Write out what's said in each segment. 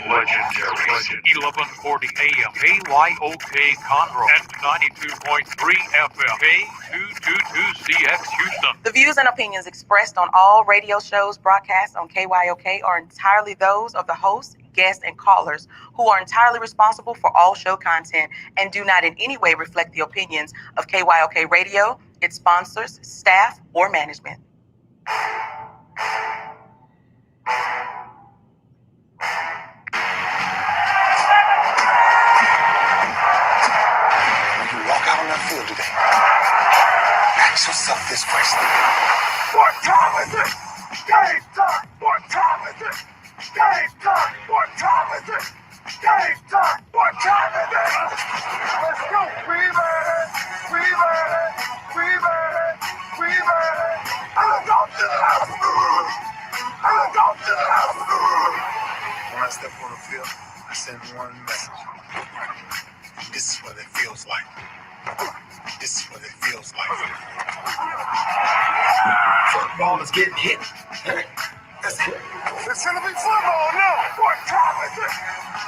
Legendary. 1140 AM, KYOK Conroe, and 92.3 FM, K222CX Houston. The views and opinions expressed on all radio shows broadcast on KYOK are entirely those of the host, guests, and callers, who are entirely responsible for all show content and do not in any way reflect the opinions of KYOK Radio, its sponsors, staff, or management. Field today. Ask yourself this question. What time is it? Game time! What time is it? Game time! What time is it? Game time! What time is it? Let's go! We made it! We made it! We made it! We made it! I'm going to the house! I'm going to the house! When I step on the field, I send one message. This is what it feels like. This is what it feels like. Football is getting hit. That's it. It's gonna be football now. What time is it?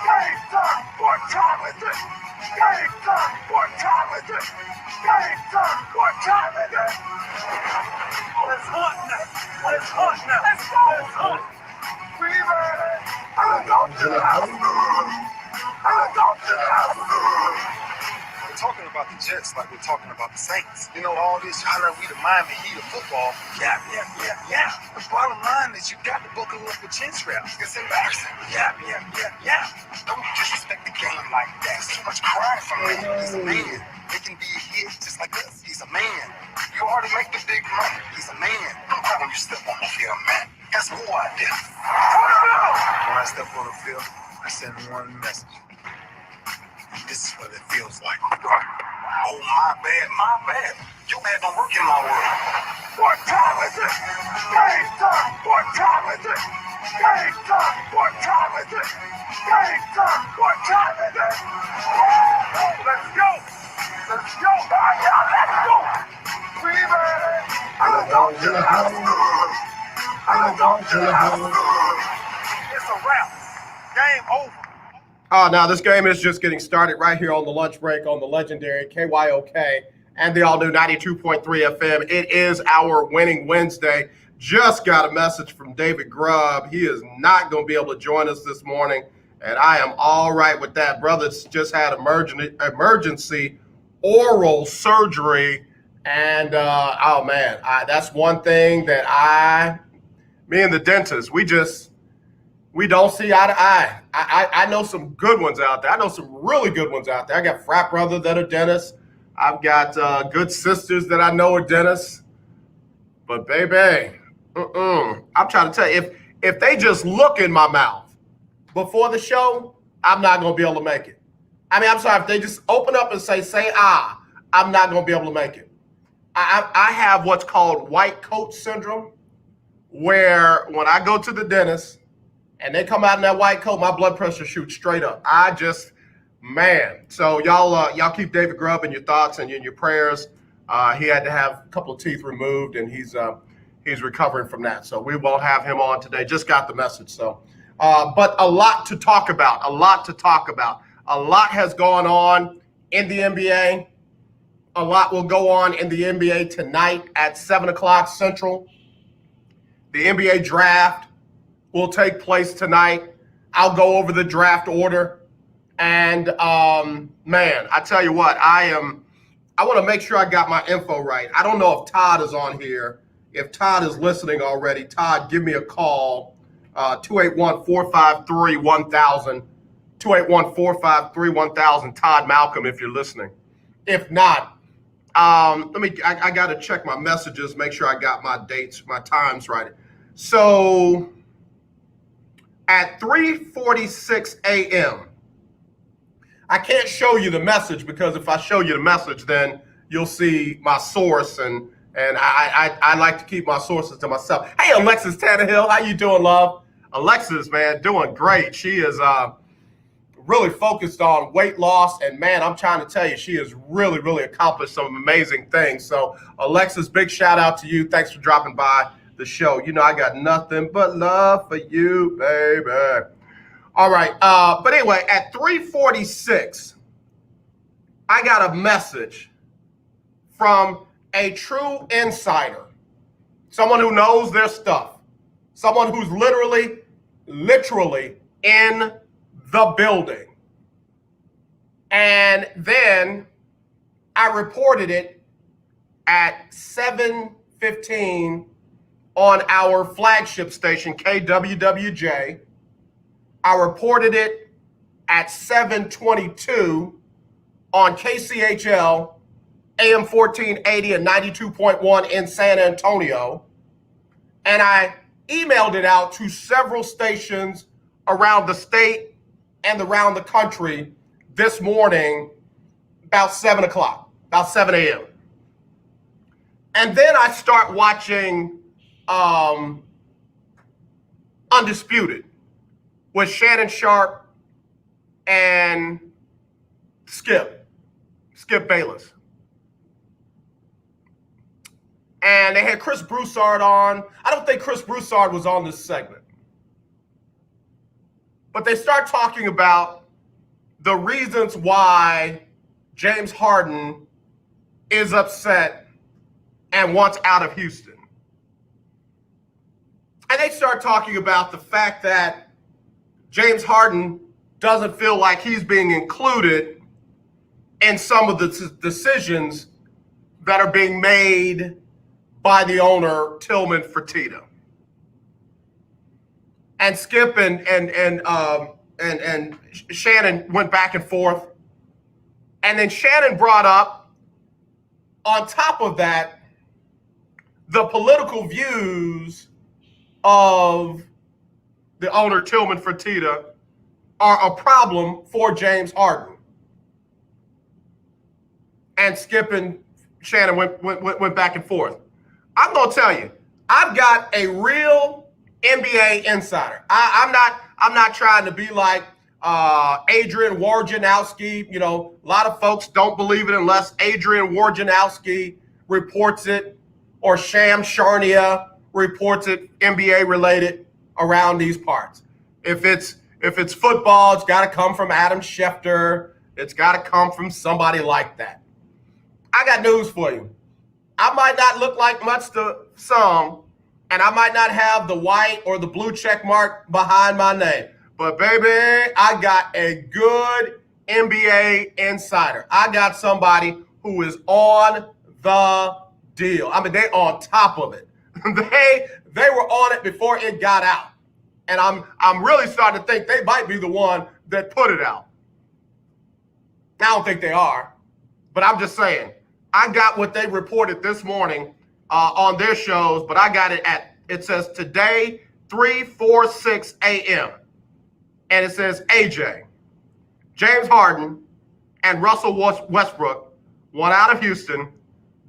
Game time. What time is it? Game time. What time is it? Game time. What time is it? Let's hunt now. Let's hunt now. Let's go. Let's hunt. We made it. I'm going to the house. I'm going to the house. We're talking about the Jets like we're talking about the Saints. You know, all this hollering, we the Miami Heat of football. Yeah. The bottom line is you got to buckle up with chin straps. It's embarrassing. Yeah. Don't disrespect the game like that. There's too much crying from him. He's a man. He can be a hit just like us. He's a man. You already make the big money. He's a man. Don't cry when you step on the field, man. That's who I did. When I step on the field, I send one message. This is what it feels like. Oh, my bad. You had no work in my world. What time is it? Game time. What time is it? Game time. What time is it? Game time. What time is it? Let's go. Let's go. Let's go. We made it. I'm going to the house. I'm going to the house. It's a wrap. Game over. Now this game is just getting started right here on the lunch break on the legendary KYOK and the all-new 92.3 FM. It is our winning Wednesday. Just got a message from David Grubb. He is not going to be able to join us this morning, and I am all right with that. Brother's just had emergency oral surgery, and that's one thing that me and the dentist, we don't see eye to eye. I know some good ones out there. I know some really good ones out there. I got frat brothers that are dentists. I've got good sisters that I know are dentists. But baby, I'm trying to tell you, if they just look in my mouth before the show, I'm not going to be able to make it. I mean, I'm sorry, if they just open up and say I'm not going to be able to make it. I have what's called white coat syndrome, where when I go to the dentist, and they come out in that white coat, my blood pressure shoots straight up. So y'all keep David Grubb in your thoughts and in your prayers. He had to have a couple of teeth removed, and he's recovering from that. So we won't have him on today. Just got the message. So, but a lot to talk about. A lot has gone on in the NBA. A lot will go on in the NBA tonight at 7 o'clock Central. The NBA draft will take place tonight. I'll go over the draft order. And I tell you what, I want to make sure I got my info right. I don't know if Todd is on here. If Todd is listening already, Todd, give me a call. 281-453-1000. 281-453-1000. Todd Malcolm, if you're listening. If not, I got to check my messages, make sure I got my dates, my times right. So at 3:46 a.m., I can't show you the message because if I show you the message, then you'll see my source, and I like to keep my sources to myself. Hey, Alexis Tannehill, how you doing, love? Alexis, man, doing great. She is really focused on weight loss, and man, I'm trying to tell you, she has really accomplished some amazing things. So, Alexis, big shout out to you. Thanks for dropping by the show. You know, I got nothing but love for you, baby. All right. But anyway, at 3:46, I got a message from a true insider, someone who knows their stuff, someone who's literally in the building. And then I reported it at 7:15 on our flagship station, KWWJ. I reported it at 7:22 on KCHL, AM 1480 and 92.1 in San Antonio. And I emailed it out to several stations around the state and around the country this morning about 7 o'clock, about 7 a.m. And then I start watching Undisputed with Shannon Sharpe and Skip Bayless. And they had Chris Broussard on. I don't think Chris Broussard was on this segment. But they start talking about the reasons why James Harden is upset and wants out of Houston. And they start talking about the fact that James Harden doesn't feel like he's being included in some of the decisions that are being made by the owner, Tillman Fertitta. And Skip and Shannon went back and forth. And then Shannon brought up, on top of that, the political views of the owner, Tillman Fertitta, are a problem for James Harden. And Skip and Shannon went back and forth. I'm going to tell you, I've got a real NBA insider. I'm not trying to be like Adrian Wojnarowski. You know, a lot of folks don't believe it unless Adrian Wojnarowski reports it or Sham Charania reports it, NBA related, around these parts. If it's football, it's got to come from Adam Schefter. It's got to come from somebody like that. I got news for you. I might not look like much to some, and I might not have the white or the blue check mark behind my name. But baby, I got a good NBA insider. I got somebody who is on the deal. I mean, they on top of it. They were on it before it got out. And I'm really starting to think they might be the one that put it out. I don't think they are, but I'm just saying. I got what they reported this morning on their shows, but I got it it says today, 3:46 a.m. And it says AJ, James Harden, and Russell Westbrook want out of Houston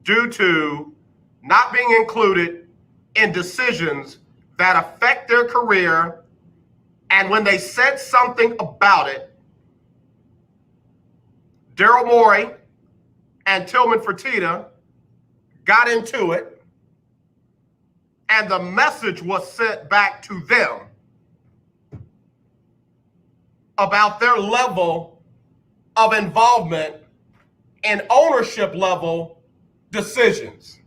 due to not being included in decisions that affect their career. And when they said something about it, Daryl Morey and Tillman Fertitta got into it, and the message was sent back to them about their level of involvement in ownership level decisions.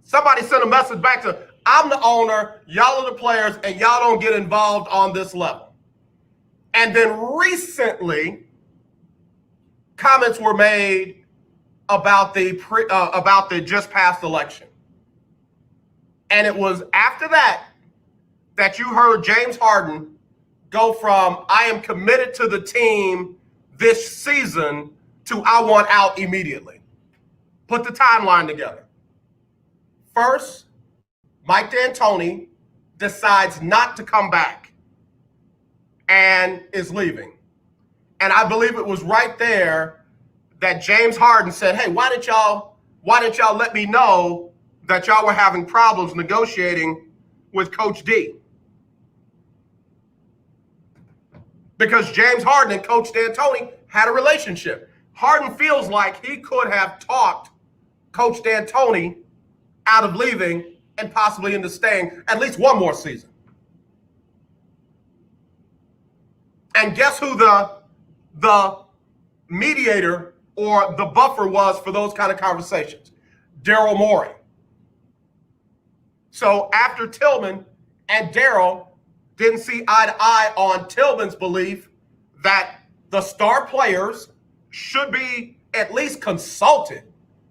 Somebody sent a message back to, I'm the owner, y'all are the players, and y'all don't get involved on this level. And then recently, comments were made about the just passed election. And it was after that you heard James Harden go from I am committed to the team this season to I want out immediately. Put the timeline together. First, Mike D'Antoni decides not to come back and is leaving. And I believe it was right there that James Harden said, hey, why didn't y'all let me know that y'all were having problems negotiating with Coach D? Because James Harden and Coach D'Antoni had a relationship. Harden feels like he could have talked Coach D'Antoni out of leaving and possibly into staying at least one more season. And guess who the mediator or the buffer was for those kind of conversations? Daryl Morey. So after Tillman and Daryl didn't see eye to eye on Tillman's belief that the star players should be at least consulted.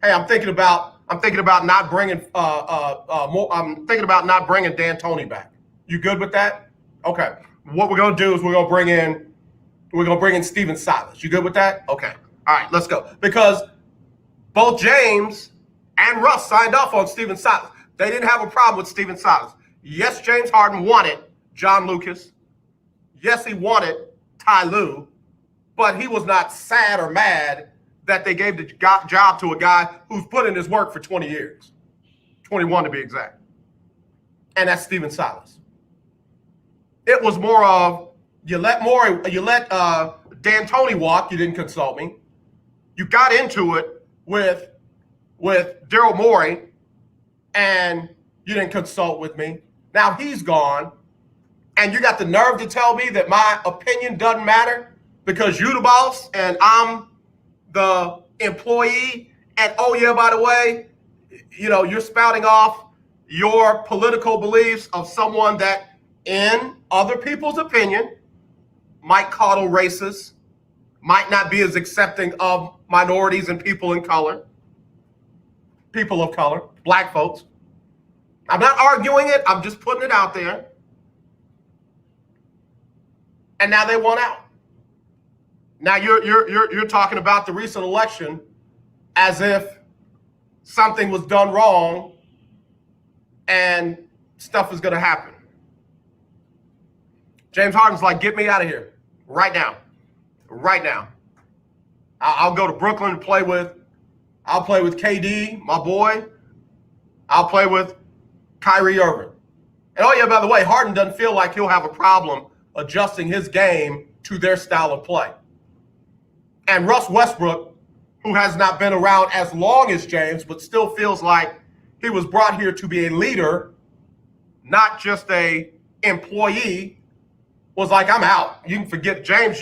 Hey, I'm thinking about not bringing I'm thinking about not bringing D'Antoni back. You good with that? Okay. What we're gonna do is we're gonna bring in Stephen Silas. You good with that? Okay. All right, let's go. Because both James and Russ signed off on Stephen Silas. They didn't have a problem with Stephen Silas. Yes, James Harden wanted John Lucas. Yes, he wanted Ty Lue, but he was not sad or mad that they gave the job to a guy who's put in his work for 20 years, 21 to be exact. And that's Stephen Silas. It was more of, you let D'Antoni walk, you didn't consult me. You got into it with Daryl Morey, and you didn't consult with me. Now he's gone, and you got the nerve to tell me that my opinion doesn't matter because you the boss and I'm the employee. And oh yeah, by the way, you're spouting off your political beliefs of someone that, in other people's opinion, might coddle racists, might not be as accepting of minorities and people of color, black folks. I'm not arguing it. I'm just putting it out there. And now they want out. Now you're talking about the recent election as if something was done wrong and stuff is going to happen. James Harden's like, get me out of here right now. Right now. I'll go to Brooklyn and I'll play with KD, my boy. I'll play with Kyrie Irving. And oh yeah, by the way, Harden doesn't feel like he'll have a problem adjusting his game to their style of play. And Russ Westbrook, who has not been around as long as James, but still feels like he was brought here to be a leader, not just a employee, was like, I'm out. You can forget James,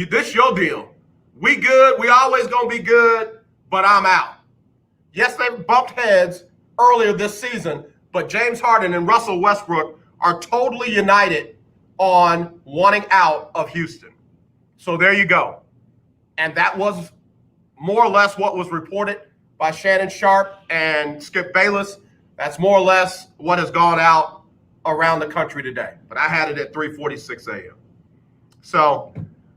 this your deal. We good, we always gonna be good, but I'm out. Yes, they bumped heads earlier this season, but James Harden and Russell Westbrook are totally united on wanting out of Houston. So there you go. And that was more or less what was reported by Shannon Sharpe and Skip Bayless. That's more or less what has gone out around the country today. But I had it at 3:46 a.m. So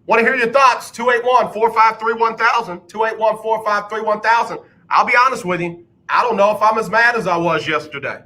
want to hear your thoughts, 281-453-1000, 281-453-1000. I'll be honest with you, I don't know if I'm as mad as I was yesterday.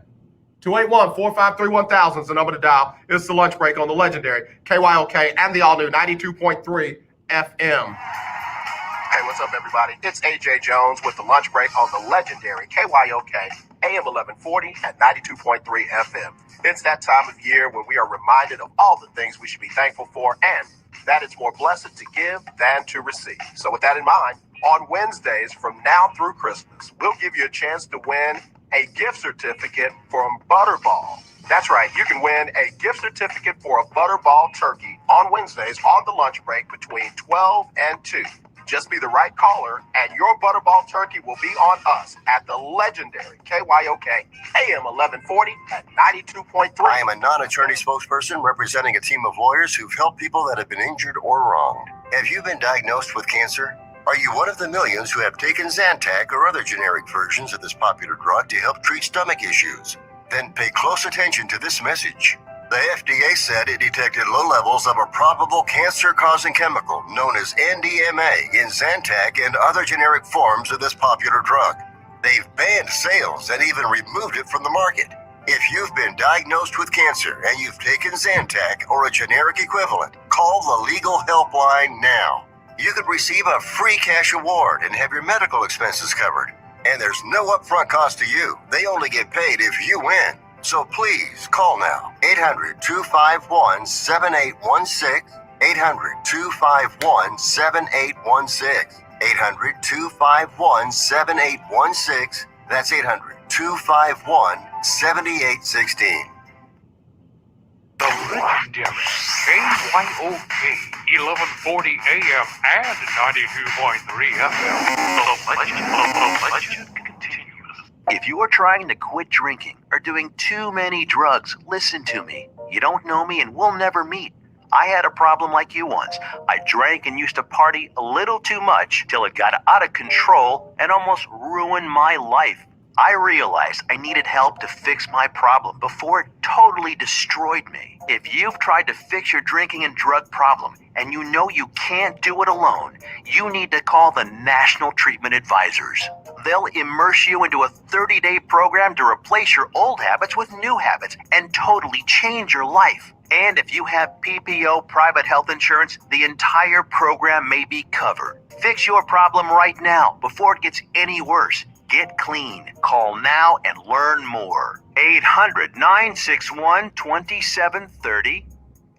281-453-1000 is the number to dial. It's the lunch break on the legendary KYOK and the all-new 92.3 FM. Hey, what's up, everybody? It's AJ Jones with the lunch break on the legendary KYOK AM 1140 at 92.3 FM. It's that time of year when we are reminded of all the things we should be thankful for and that it's more blessed to give than to receive. So with that in mind, on Wednesdays from now through Christmas, we'll give you a chance to win a gift certificate from Butterball. That's right, you can win a gift certificate for a Butterball turkey on Wednesdays on the lunch break between 12 and 2. Just be the right caller, and your Butterball turkey will be on us at the legendary KYOK AM 1140 at 92.3. I am a non-attorney spokesperson representing a team of lawyers who've helped people that have been injured or wronged. Have you been diagnosed with cancer? Are you one of the millions who have taken Zantac or other generic versions of this popular drug to help treat stomach issues? Then pay close attention to this message. The FDA said it detected low levels of a probable cancer-causing chemical known as NDMA in Zantac and other generic forms of this popular drug. They've banned sales and even removed it from the market. If you've been diagnosed with cancer and you've taken Zantac or a generic equivalent, call the legal helpline now. You could receive a free cash award and have your medical expenses covered. And there's no upfront cost to you. They only get paid if you win. So please call now. 800-251-7816. 800-251-7816. 800-251-7816. That's 800-251-7816. The legendary KYOK 1140 AM and 92.3 FM. The legend continues. If you are trying to quit drinking or doing too many drugs, listen to me. You don't know me and we'll never meet. I had a problem like you once. I drank and used to party a little too much till it got out of control and almost ruined my life. I realized I needed help to fix my problem before it totally destroyed me. If you've tried to fix your drinking and drug problem and you know you can't do it alone, you need to call the National Treatment Advisors. They'll immerse you into a 30-day program to replace your old habits with new habits and totally change your life. And if you have PPO private health insurance, the entire program may be covered. Fix your problem right now before it gets any worse. Get clean. Call now and learn more. 800-961-2730.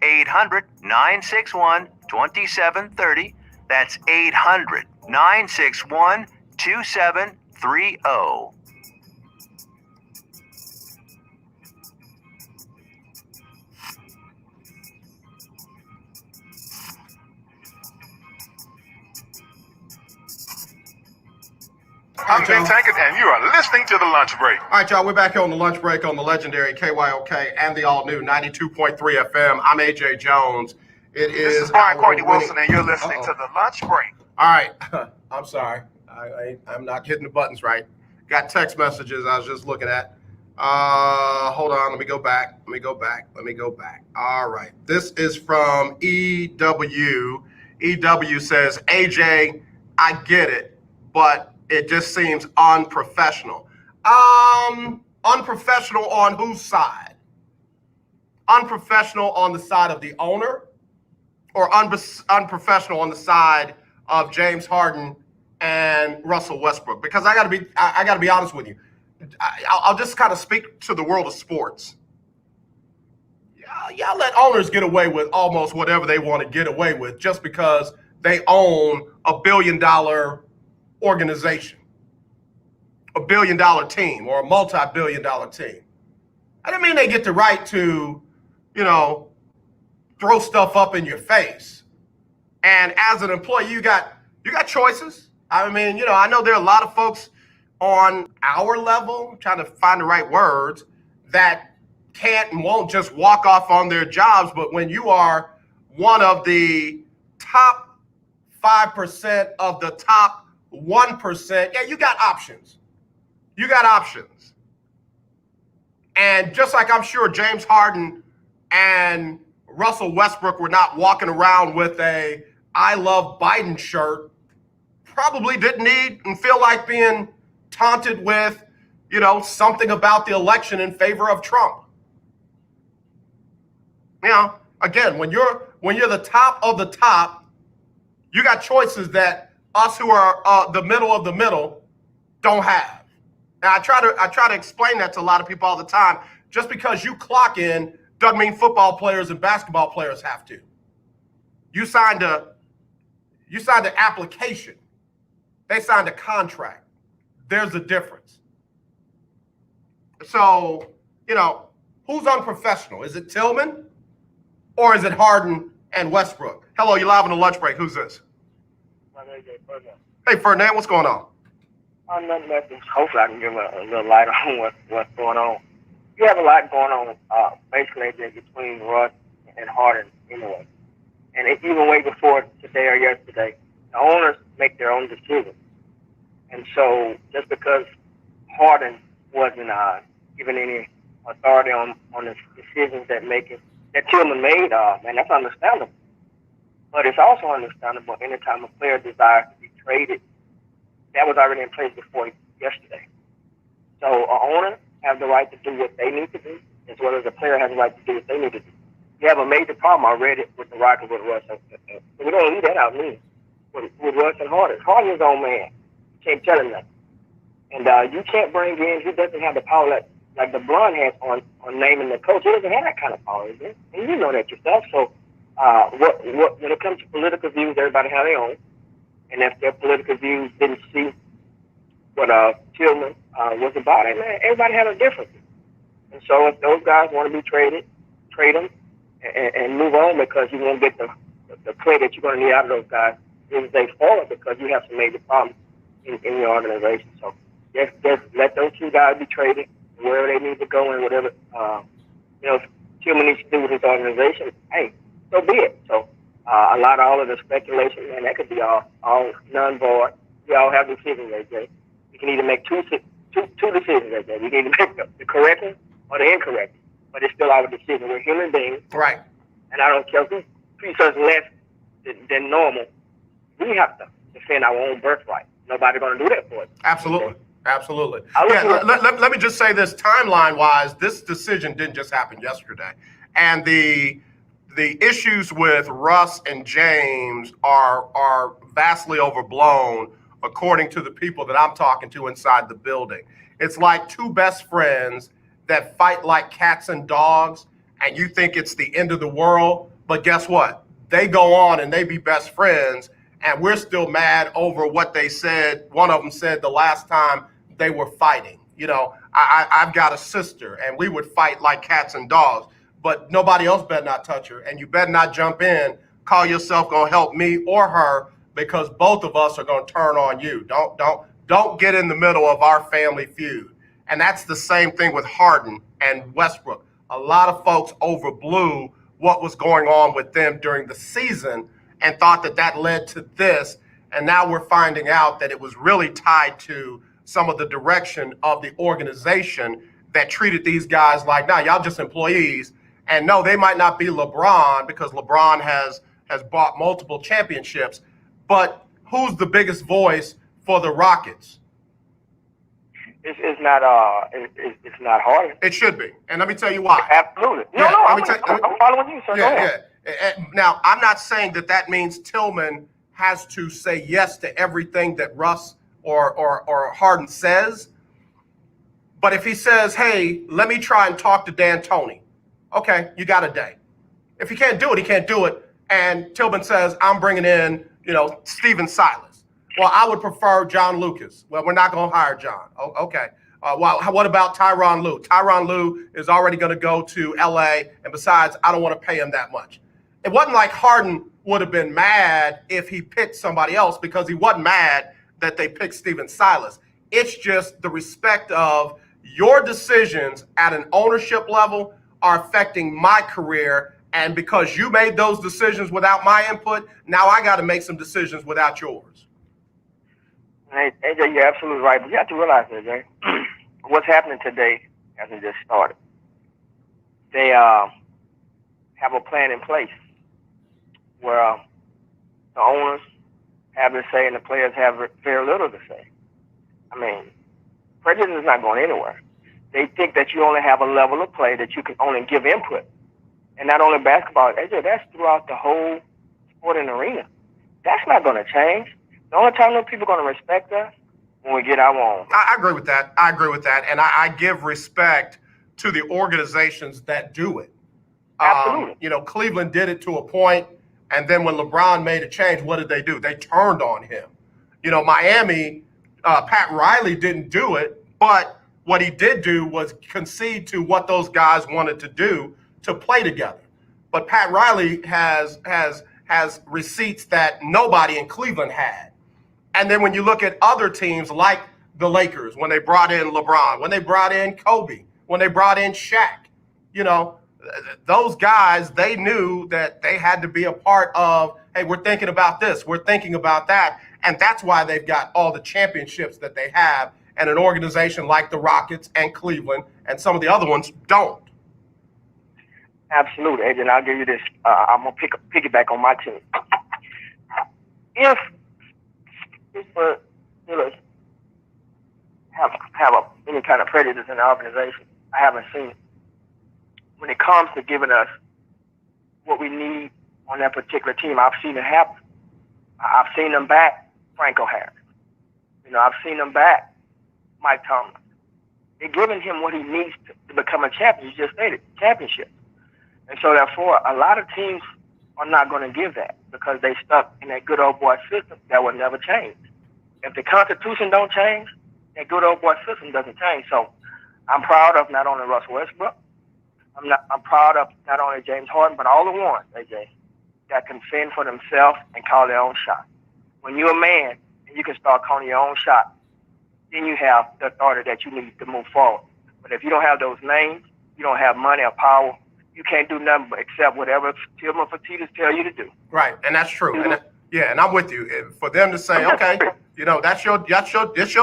800-961-2730. That's 800-961-2730. I'm Jay Tankett, and you are listening to The Lunch Break. All right, y'all, we're back here on the lunch break on the legendary KYOK and the all-new 92.3 FM. I'm AJ Jones. This is Brian Courtney Wilson, and you're listening to The Lunch Break. All right. I'm sorry. I'm not hitting the buttons right. Got text messages I was just looking at. Hold on. Let me go back. All right. This is from EW. EW says, AJ, I get it, but it just seems unprofessional. Unprofessional on whose side? Unprofessional on the side of the owner, or unprofessional on the side of James Harden and Russell Westbrook? Because I gotta be honest with you. I'll just kind of speak to the world of sports. Y'all let owners get away with almost whatever they want to get away with just because they own $1 billion organization, $1 billion team, or a multi-billion-dollar team. I didn't mean they get the right to, throw stuff up in your face. And as an employee, you got choices. I mean, I know there are a lot of folks on our level, trying to find the right words, that can't and won't just walk off on their jobs. But when you are one of the top 5% of the top 1%, yeah, you got options. And just like I'm sure James Harden and Russell Westbrook were not walking around with a I love Biden shirt, probably didn't need and feel like being taunted with, something about the election in favor of Trump. Again, when you're the top of the top, you got choices that us who are the middle of the middle don't have. And I try to explain that to a lot of people all the time. Just because you clock in doesn't mean football players and basketball players have to. You signed an application. They signed a contract. There's a difference. So, who's unprofessional? Is it Tillman or is it Harden and Westbrook? Hello, you're live on the lunch break. Who's this? My name is Ferdinand. Hey, Ferdinand, what's going on? Nothing much. Hopefully, I can give a little light on what's going on. You have a lot going on, basically, between Russ and Harden anyway. And even way before today or yesterday, the owners make their own decisions. And so just because Harden wasn't given any authority on the decisions that Tillman made, man, that's understandable. But it's also understandable anytime a player desires to be traded, that was already in place before yesterday. So an owner has the right to do what they need to do, as well as a player has the right to do what they need to do. You have a major problem already with the Rockets with Russ. We don't leave that out, with Russ and Harden. Harden's his own man. You can't tell him nothing. And you can't bring in, he doesn't have the power like LeBron has on naming the coach. He doesn't have that kind of power, is it? And you know that yourself. So when it comes to political views, everybody has their own. And if their political views didn't see what Tillman was about, and everybody had a difference. And so if those guys want to be traded, trade them and move on, because you won't get the the play that you're going to need out of those guys is they forward because you have some major problems in your organization. So just let those two guys be traded wherever they need to go and whatever Tillman needs to do with his organization. Hey, so be it. So all of the speculation, man, that could be all non-void. We all have decisions, AJ. We can either make two decisions, AJ. We can either make the correct one or the incorrect one. But it's still our decision. We're human beings. Right. And I don't care who treats us less than normal. We have to defend our own birthright. Nobody's going to do that for us. Absolutely. Absolutely. Yeah, let me just say this, timeline-wise, this decision didn't just happen yesterday. And the issues with Russ and James are vastly overblown, according to the people that I'm talking to inside the building. It's like two best friends that fight like cats and dogs, and you think it's the end of the world, but guess what? They go on and they be best friends, and we're still mad over what they said. One of them said the last time they were fighting. I've got a sister, and we would fight like cats and dogs, but nobody else better not touch her, and you better not jump in, call yourself gonna help me or her, because both of us are gonna turn on you. Don't get in the middle of our family feud. And that's the same thing with Harden and Westbrook. A lot of folks overblew what was going on with them during the season and thought that led to this. And now we're finding out that it was really tied to some of the direction of the organization that treated these guys like, nah, y'all just employees. And no, they might not be LeBron because LeBron has bought multiple championships. But who's the biggest voice for the Rockets? It's not Harden. It should be, and let me tell you why. Absolutely. I'm following you, sir. Yeah. Now, I'm not saying that means Tillman has to say yes to everything that Russ or Harden says. But if he says, "Hey, let me try and talk to D'Antoni," okay, you got a day. If he can't do it, he can't do it. And Tillman says, "I'm bringing in, Stephen Silas." Well, I would prefer John Lucas. Well, we're not going to hire John. Oh, okay. What about Tyronn Lue? Tyronn Lue is already going to go to L.A., and besides, I don't want to pay him that much. It wasn't like Harden would have been mad if he picked somebody else because he wasn't mad that they picked Stephen Silas. It's just the respect of your decisions at an ownership level are affecting my career, and because you made those decisions without my input, now I got to make some decisions without yours. Hey, AJ, you're absolutely right. But you have to realize, AJ, what's happening today hasn't just started. They have a plan in place where the owners have to say and the players have very little to say. I mean, prejudice is not going anywhere. They think that you only have a level of play that you can only give input. And not only basketball, AJ, that's throughout the whole sporting arena. That's not going to change. The only time those people are going to respect us when we get our own. I agree with that. And I give respect to the organizations that do it. Absolutely. Cleveland did it to a point, and then when LeBron made a change, what did they do? They turned on him. Miami, Pat Riley didn't do it, but what he did do was concede to what those guys wanted to do to play together. But Pat Riley has receipts that nobody in Cleveland had. And then when you look at other teams like the Lakers, when they brought in LeBron, when they brought in Kobe, when they brought in Shaq, those guys, they knew that they had to be a part of, hey, we're thinking about this, we're thinking about that. And that's why they've got all the championships that they have. And an organization like the Rockets and Cleveland and some of the other ones don't. Absolutely, Adrian. I'll give you this. I'm going to piggyback on my team. If Steelers have any kind of prejudice in the organization, I haven't seen it. When it comes to giving us what we need on that particular team, I've seen it happen. I've seen them back Franco Harris. I've seen them back Mike Tomlin. They're giving him what he needs to become a champion. You just stated, championship. And so, therefore, a lot of teams are not going to give that because they stuck in that good old boy system that will never change. If the Constitution don't change, that good old boy system doesn't change. So I'm proud of not only Russell Westbrook, I'm proud of not only James Harden, but all the ones, AJ, that can fend for themselves and call their own shot. When you're a man and you can start calling your own shot, then you have the authority that you need to move forward. But if you don't have those names, you don't have money or power, you can't do nothing but accept whatever Tillman Fertitas tell you to do. Right, and that's true. And I'm with you. And for them to say, okay, that's your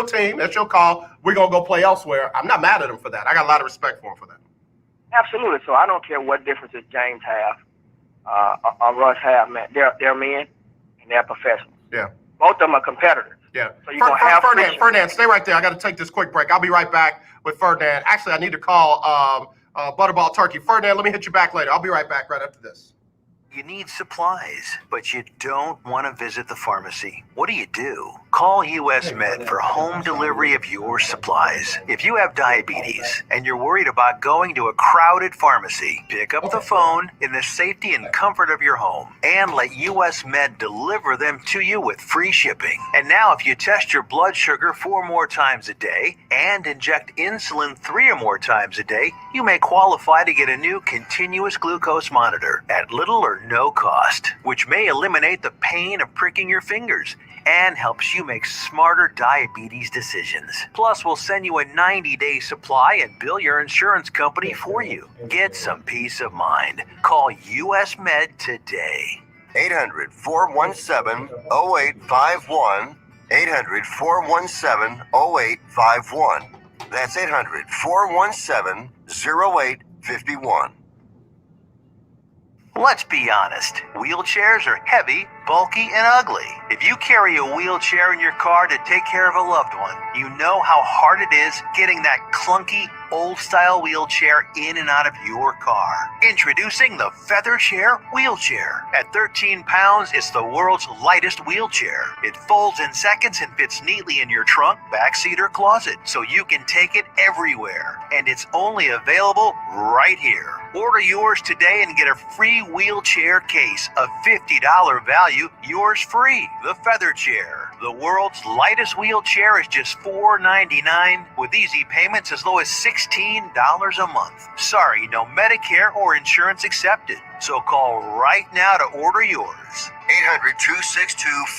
team, that's your call. We're gonna go play elsewhere. I'm not mad at them for that. I got a lot of respect for them for that. Absolutely. So I don't care what differences James have or Russ have, man. They're men and they're professionals. Yeah. Both of them are competitors. Yeah. So you're gonna have Ferdinand, stay right there. I got to take this quick break. I'll be right back with Ferdinand. Actually, I need to call Butterball Turkey. Ferdinand, let me hit you back later. I'll be right back right after this. You need supplies, but you don't want to visit the pharmacy. What do? Call US Med for home delivery of your supplies. If you have diabetes and you're worried about going to a crowded pharmacy, pick up the phone in the safety and comfort of your home and let US Med deliver them to you with free shipping. And now if you test your blood sugar 4 more times a day and inject insulin 3 or more times a day, you may qualify to get a new continuous glucose monitor at little or no cost, which may eliminate the pain of pricking your fingers and helps you make smarter diabetes decisions. Plus, we'll send you a 90-day supply and bill your insurance company for you. Get some peace of mind. Call US Med today. 800-417-0851. 800-417-0851. That's 800-417-0851. Let's be honest, wheelchairs are heavy, bulky, and ugly. If you carry a wheelchair in your car to take care of a loved one, you know how hard it is getting that clunky, old-style wheelchair in and out of your car. Introducing the Feather Chair Wheelchair. At 13 pounds, it's the world's lightest wheelchair. It folds in seconds and fits neatly in your trunk, backseat, or closet, so you can take it everywhere. And it's only available right here. Order yours today and get a free wheelchair case, a $50 value, yours free. The Feather Chair. The world's lightest wheelchair is just $4.99 with easy payments as low as $16 a month. Sorry, no Medicare or insurance accepted. So call right now to order yours.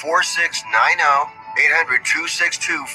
800-262-4690.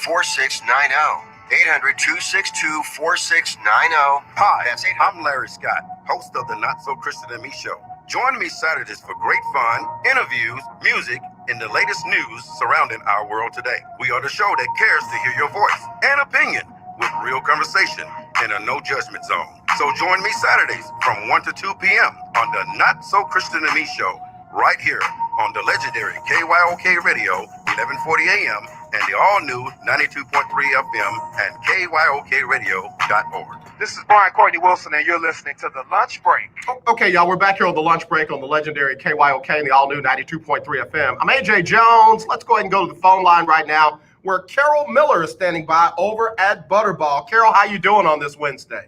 800-262-4690. 800-262-4690. Hi, That's I'm Larry Scott, host of the Not So Christian and Me Show. Join me Saturdays for great fun, interviews, music, and the latest news surrounding our world today. We are the show that cares to hear your voice and opinion with real conversation in a no judgment zone. So join me Saturdays from 1 to 2 p.m. on the Not So Christian and Me Show right here on the legendary KYOK Radio, 1140 a.m. and the all-new 92.3 FM and KYOKradio.org. This is Brian Courtney Wilson, and you're listening to The Lunch Break. Okay, y'all, we're back here on the lunch break on the legendary KYOK and the all-new 92.3 FM. I'm AJ Jones. Let's go ahead and go to the phone line right now where Carol Miller is standing by over at Butterball. Carol, how you doing on this Wednesday?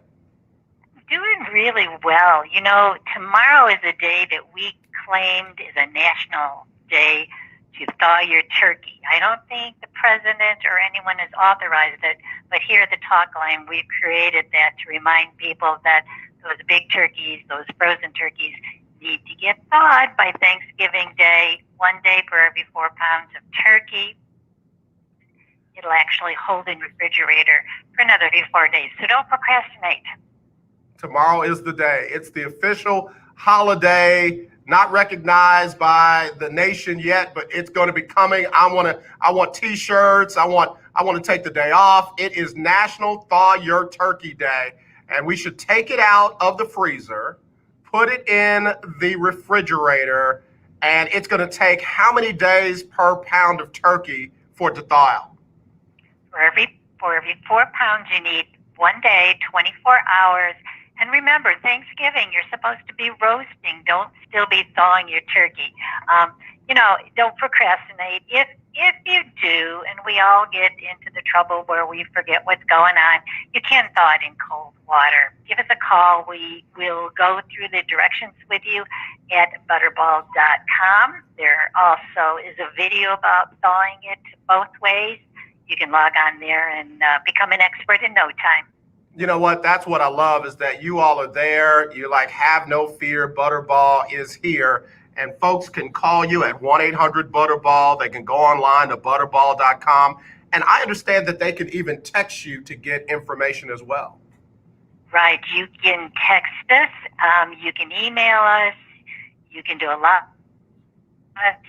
Doing really well. You know, tomorrow is a day that we claimed is a national day to thaw your turkey. I don't think the president or anyone has authorized it, but here at the talk line, we've created that to remind people that those big turkeys, those frozen turkeys, need to get thawed by Thanksgiving Day. 1 day for every 4 pounds of turkey. It'll actually hold in refrigerator for another 3 to 4 days. So don't procrastinate. Tomorrow is the day. It's the official holiday, not recognized by the nation yet, but it's going to be coming. I want T-shirts. I want to take the day off. It is National Thaw Your Turkey Day, and we should take it out of the freezer, put it in the refrigerator, and it's going to take how many days per pound of turkey for it to thaw out? For every 4 pounds, you need 1 day, 24 hours. And remember, Thanksgiving, you're supposed to be roasting. Don't still be thawing your turkey. Don't procrastinate. If you do, and we all get into the trouble where we forget what's going on, you can thaw it in cold water. Give us a call. We will go through the directions with you at butterball.com. There also is a video about thawing it both ways. You can log on there and become an expert in no time. You know what? That's what I love is that you all are there. You're like, have no fear. Butterball is here. And folks can call you at 1-800-BUTTERBALL. They can go online to butterball.com. And I understand that they can even text you to get information as well. Right. You can text us. You can email us. You can do a lot.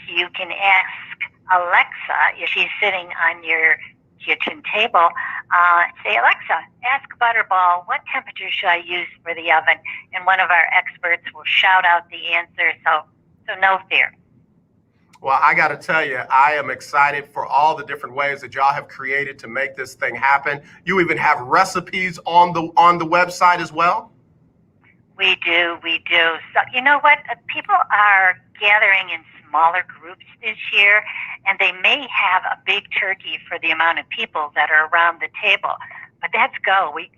You can ask Alexa, if she's sitting on your kitchen table, say, Alexa, ask Butterball, what temperature should I use for the oven? And one of our experts will shout out the answer. So no fear. Well, I got to tell you, I am excited for all the different ways that y'all have created to make this thing happen. You even have recipes on the website as well? We do. So you know what? People are gathering in smaller groups this year, and they may have a big turkey for the amount of people that are around the table. But that's great.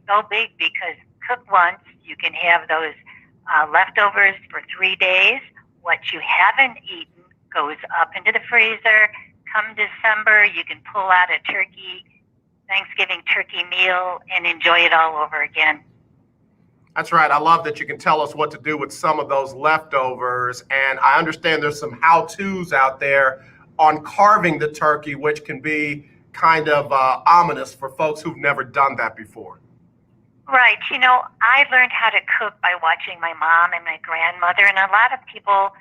Go big, because cook once, you can have those leftovers for 3 days. What you haven't eaten goes up into the freezer. Come December, you can pull out a Thanksgiving turkey meal and enjoy it all over again. That's right. I love that you can tell us what to do with some of those leftovers. And I understand there's some how-tos out there on carving the turkey, which can be kind of ominous for folks who've never done that before. Right. You know, I learned how to cook by watching my mom and my grandmother, and a lot of people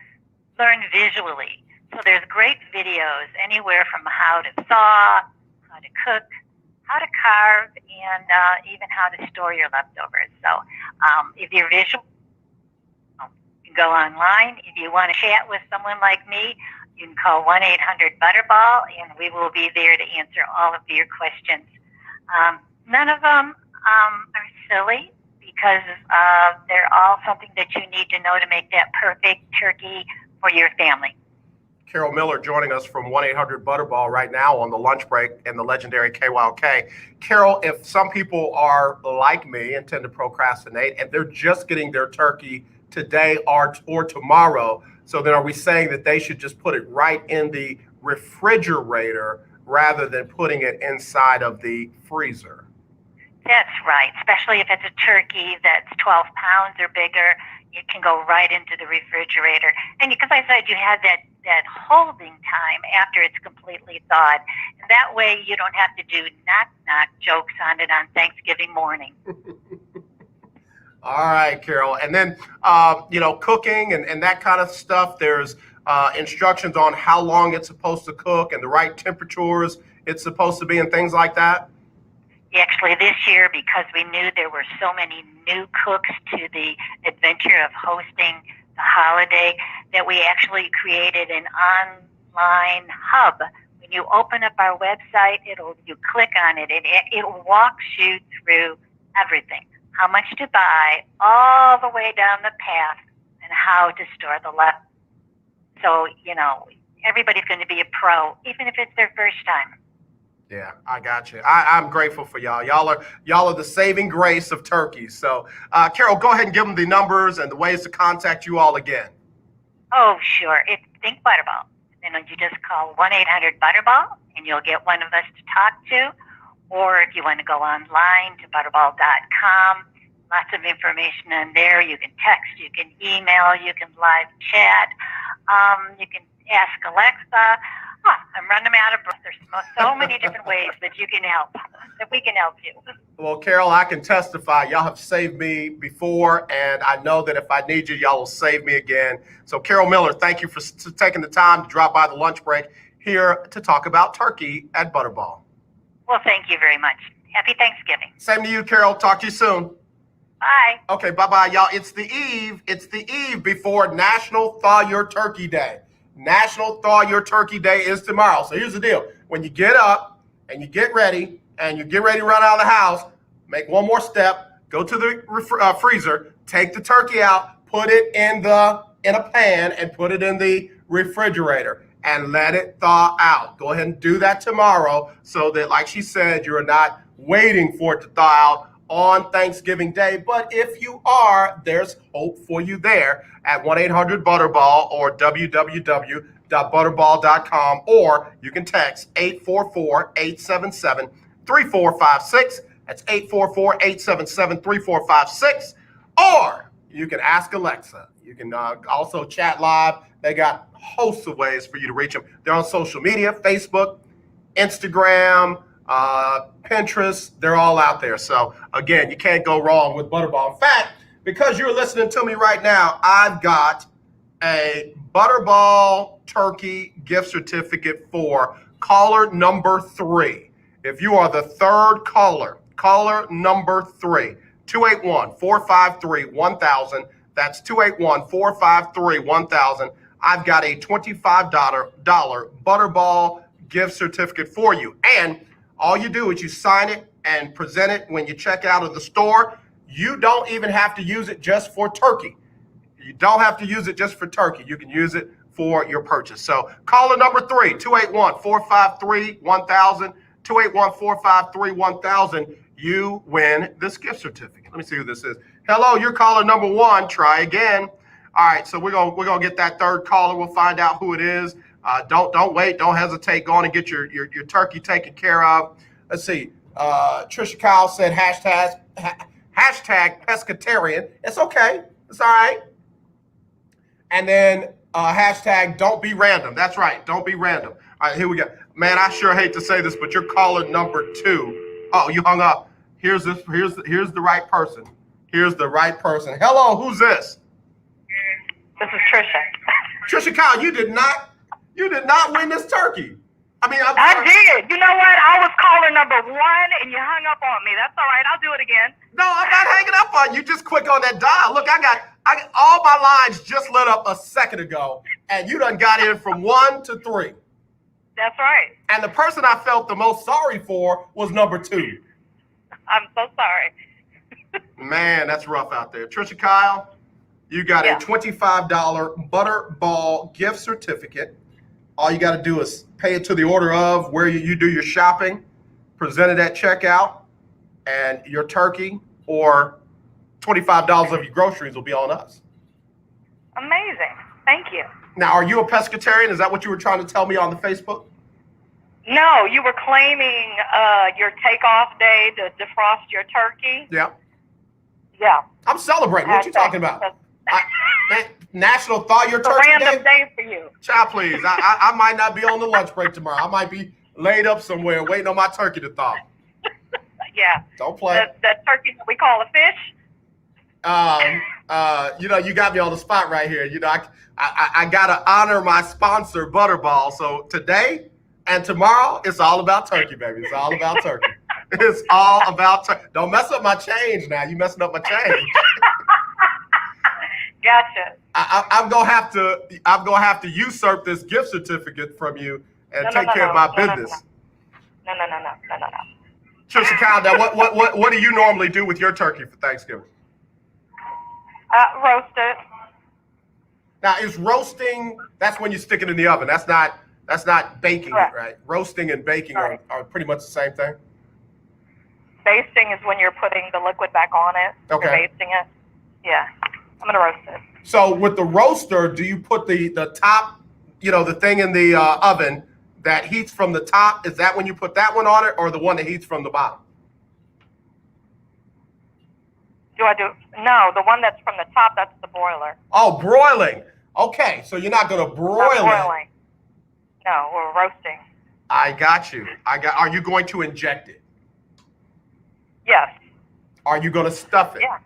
learn visually. So there's great videos anywhere from how to thaw, how to cook, how to carve, and even how to store your leftovers. So if you're visual, you can go online. If you want to chat with someone like me, you can call 1-800-BUTTERBALL, and we will be there to answer all of your questions. None of them are silly, because they're all something that you need to know to make that perfect turkey for your family. Carol Miller joining us from 1-800-BUTTERBALL right now on the lunch break in the legendary KYOK. Carol, if some people are like me and tend to procrastinate and they're just getting their turkey today or tomorrow, so then are we saying that they should just put it right in the refrigerator rather than putting it inside of the freezer? That's right, especially if it's a turkey that's 12 pounds or bigger. It can go right into the refrigerator. And because I said you had that holding time after it's completely thawed. And that way you don't have to do knock-knock jokes on it on Thanksgiving morning. All right, Carol. And then, cooking and that kind of stuff, there's instructions on how long it's supposed to cook and the right temperatures it's supposed to be and things like that? Actually, this year, because we knew there were so many new cooks to the adventure of hosting the holiday, that we actually created an online hub. When you open up our website, you click on it, and it walks you through everything. How much to buy, all the way down the path, and how to store the left. So, everybody's going to be a pro, even if it's their first time. Yeah, I got you. I'm grateful for y'all. Y'all are the saving grace of turkeys. So, Carol, go ahead and give them the numbers and the ways to contact you all again. Oh, sure. It's Think Butterball. And you just call 1-800-BUTTERBALL, and you'll get one of us to talk to. Or if you want to go online to butterball.com, lots of information on there. You can text, you can email, you can live chat. You can ask Alexa. I'm running out of breath. There's so many different ways that we can help you. Well, Carol, I can testify. Y'all have saved me before, and I know that if I need you, y'all will save me again. So, Carol Miller, thank you for taking the time to drop by the lunch break here to talk about turkey at Butterball. Well, thank you very much. Happy Thanksgiving. Same to you, Carol. Talk to you soon. Bye. Okay, bye-bye, y'all. It's the eve before National Thaw Your Turkey Day. National Thaw Your Turkey Day is tomorrow. So here's the deal. When you get up and you get ready to run out of the house, make one more step, go to the freezer, take the turkey out, put it in a pan and put it in the refrigerator and let it thaw out. Go ahead and do that tomorrow so that, like she said, you're not waiting for it to thaw out on Thanksgiving Day. But if you are, there's hope for you there at 1-800-BUTTERBALL or www.butterball.com, or you can text 844-877-3456. That's 844-877-3456. Or You can ask Alexa. You can also chat live. They got hosts of ways for you to reach them. They're on social media, Facebook, Instagram, Pinterest. They're all out there. So again, you can't go wrong with Butterball. In fact, because you're listening to me right now, I've got a Butterball turkey gift certificate for caller number 3. If you are the third caller number 3, 281-453-1000. That's 281-453-1000. I've got a $25 Butterball gift certificate for you. And all you do is you sign it and present it when you check out of the store. You don't even have to use it just for turkey. You don't have to use it just for turkey. You can use it for your purchase. So caller number 3, 281-453-1000, 281-453-1000. You win this gift certificate. Let me see who this is. Hello, you're caller number 1. Try again. All right, so we're gonna get that third caller. We'll find out who it is. Don't wait. Don't hesitate. Go on and get your turkey taken care of. Let's see. Trisha Kyle said hashtag pescatarian. It's okay. It's all right. And then hashtag don't be random. That's right. Don't be random. All right, here we go. Man, I sure hate to say this, but you're caller number 2. Oh, you hung up. Here's the right person. Here's the right person. Hello, who's this? This is Trisha. Trisha Kyle, you did not win this turkey. I mean, I did. You know what? I was caller number 1, and you hung up on me. That's all right. I'll do it again. No, I'm not hanging up on you. Just click on that dial. Look, I got all my lines just lit up a second ago, and you done got in from 1 to 3. That's right. And the person I felt the most sorry for was number 2. I'm so sorry. Man, that's rough out there. Trisha Kyle, you got a $25 Butterball gift certificate. All you got to do is pay it to the order of where you do your shopping, present it at checkout, and your turkey or $25 of your groceries will be on us. Amazing. Thank you. Now, are you a pescatarian? Is that what you were trying to tell me on the Facebook? No, you were claiming your takeoff day to defrost your turkey. Yeah. Yeah. I'm celebrating. What you talking about? National Thaw Your Turkey Day? It's a random day for you. Child, please. I might not be on the lunch break tomorrow. I might be laid up somewhere waiting on my turkey to thaw. Yeah. Don't play. That turkey that we call a fish? You got me on the spot right here. I got to honor my sponsor, Butterball. So today and tomorrow, it's all about turkey, baby. It's all about turkey. It's all about turkey. Don't mess up my change now. You messing up my change. Gotcha. I'm gonna have to usurp this gift certificate from you and take care of my business. No. Trisha Kyle, now what do you normally do with your turkey for Thanksgiving? Roast it. Now is roasting, that's when you stick it in the oven. That's not baking it, right? Roasting and baking are pretty much the same thing. Basting is when you're putting the liquid back on it. Okay. You're basting it. Yeah. I'm gonna roast it. So with the roaster, do you put the top, the thing in the oven that heats from the top? Is that when you put that one on it, or the one that heats from the bottom? No, the one that's from the top, that's the broiler. Oh, broiling. Okay, so you're not gonna broil it. Broiling. No, we're roasting. I got you. Are you going to inject it? Yes. Are you gonna stuff it? Yeah.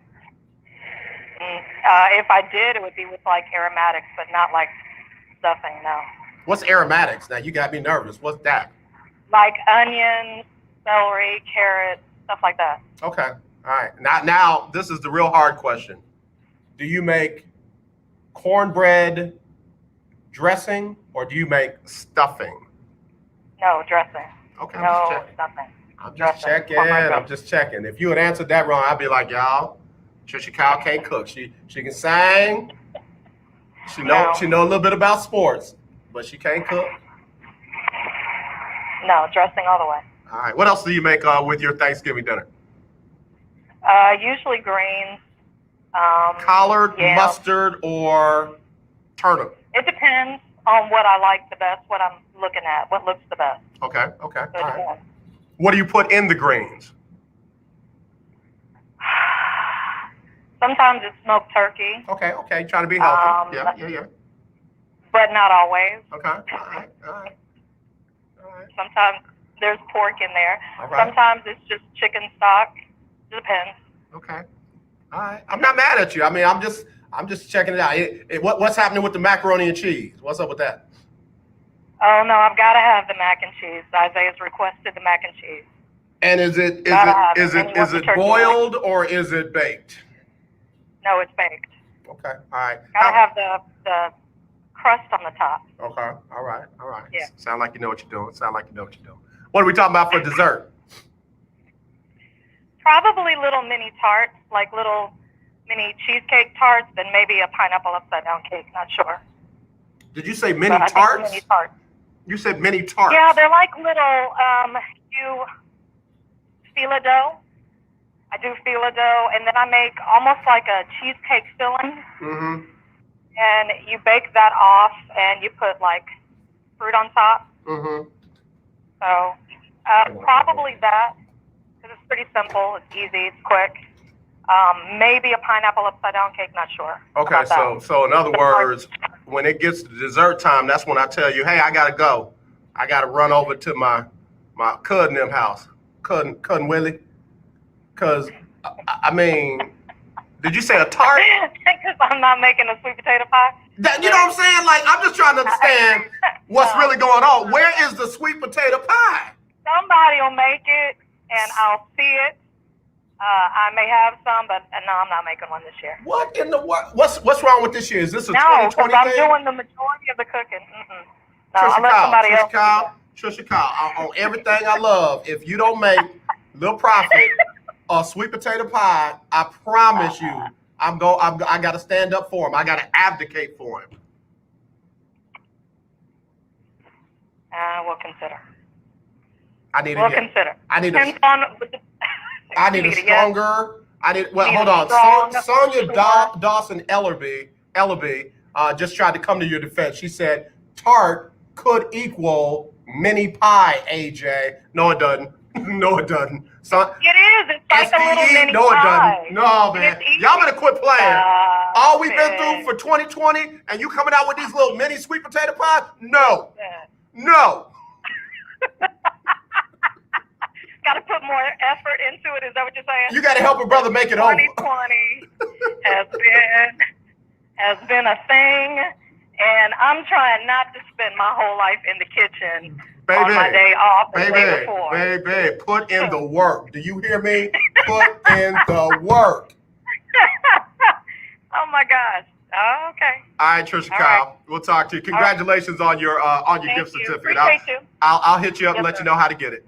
If I did, it would be with like aromatics, but not like stuffing. No. What's aromatics? Now you got me nervous. What's that? Like onions, celery, carrots, stuff like that. Okay. All right. Now this is the real hard question. Do you make cornbread dressing or do you make stuffing? No, dressing. Okay. No, stuffing. I'm just checking. If you had answered that wrong, I'd be like, y'all, Trisha Kyle can't cook. She can sing. She know a little bit about sports, but she can't cook. No, dressing all the way. All right. What else do you make with your Thanksgiving dinner? Usually greens. Collard, mustard, or turnip? It depends on what I like the best, what I'm looking at, what looks the best. Okay. All right. Depends. What do you put in the greens? Sometimes it's smoked turkey, Okay, trying to be healthy. Um, Yeah. but not always. Okay, all right. Sometimes there's pork in there. All right. Sometimes it's just chicken stock. Depends. Okay. All right. I'm not mad at you. I mean, I'm just checking it out. What's happening with the macaroni and cheese? What's up with that? Oh no, I've got to have the mac and cheese. Isaiah's requested the mac and cheese. And is it boiled or is it baked? No, it's baked. Okay. All right. Gotta have the crust on the top. Okay. All right. Yeah. Sound like you know what you're doing. What are we talking about for dessert? Probably little mini tarts, like little mini cheesecake tarts, then maybe a pineapple upside down cake. Not sure. Did you say mini But I think tarts? mini tarts. You said mini tarts. Yeah, they're like little. You fila dough. I do fila dough, and then I make almost like a cheesecake filling. Mm-hmm. And you bake that off, and you put like fruit on top. Mm-hmm. So probably that, because it's pretty simple. It's easy. It's quick. Maybe a pineapple upside down cake. Not sure. Okay, about that. so in other words, when it gets to dessert time, that's when I tell you, hey, I gotta go. I gotta run over to my cousin them house, cousin Willie, because I mean, did you say a tart? Because I'm not making a sweet potato pie. You know what I'm saying? Like, I'm just trying to understand what's really going on. Where is the sweet potato pie? Somebody will make it, and I'll see it. I may have some, but no, I'm not making one this year. What in the world? What's wrong with this year? Is this a No, 2020 because I'm thing? doing the majority of the cooking. No, I'll let somebody else do that. Trisha Kyle, on everything I love, if you don't make Lil Prophet a sweet potato pie, I promise you, I got to stand up for him. I got to abdicate for him. We'll consider. Consider. I need Depends a on I need a stronger. Hold on. Sonia Dawson Ellerby just tried to come to your defense. She said tart could equal mini pie. AJ, no, it doesn't. No, it doesn't. So, it is. It's like a little mini no, it pie. doesn't. No, man. Y'all better quit playing. All we've been man. through for 2020, and you coming out with these little mini sweet potato pies? No. No. Got to put more effort into it. Is that what you're saying? You got to help a brother make it over. 2020 has been a thing, and I'm trying not to spend my whole life in the kitchen on my day off the day before. Baby, put in the work. Do you hear me? Put in the work. Oh my gosh. Oh, okay. All right, Trisha Kyle. We'll talk to you. Congratulations on your gift certificate. Appreciate you. I'll hit you up and let you know how to get it.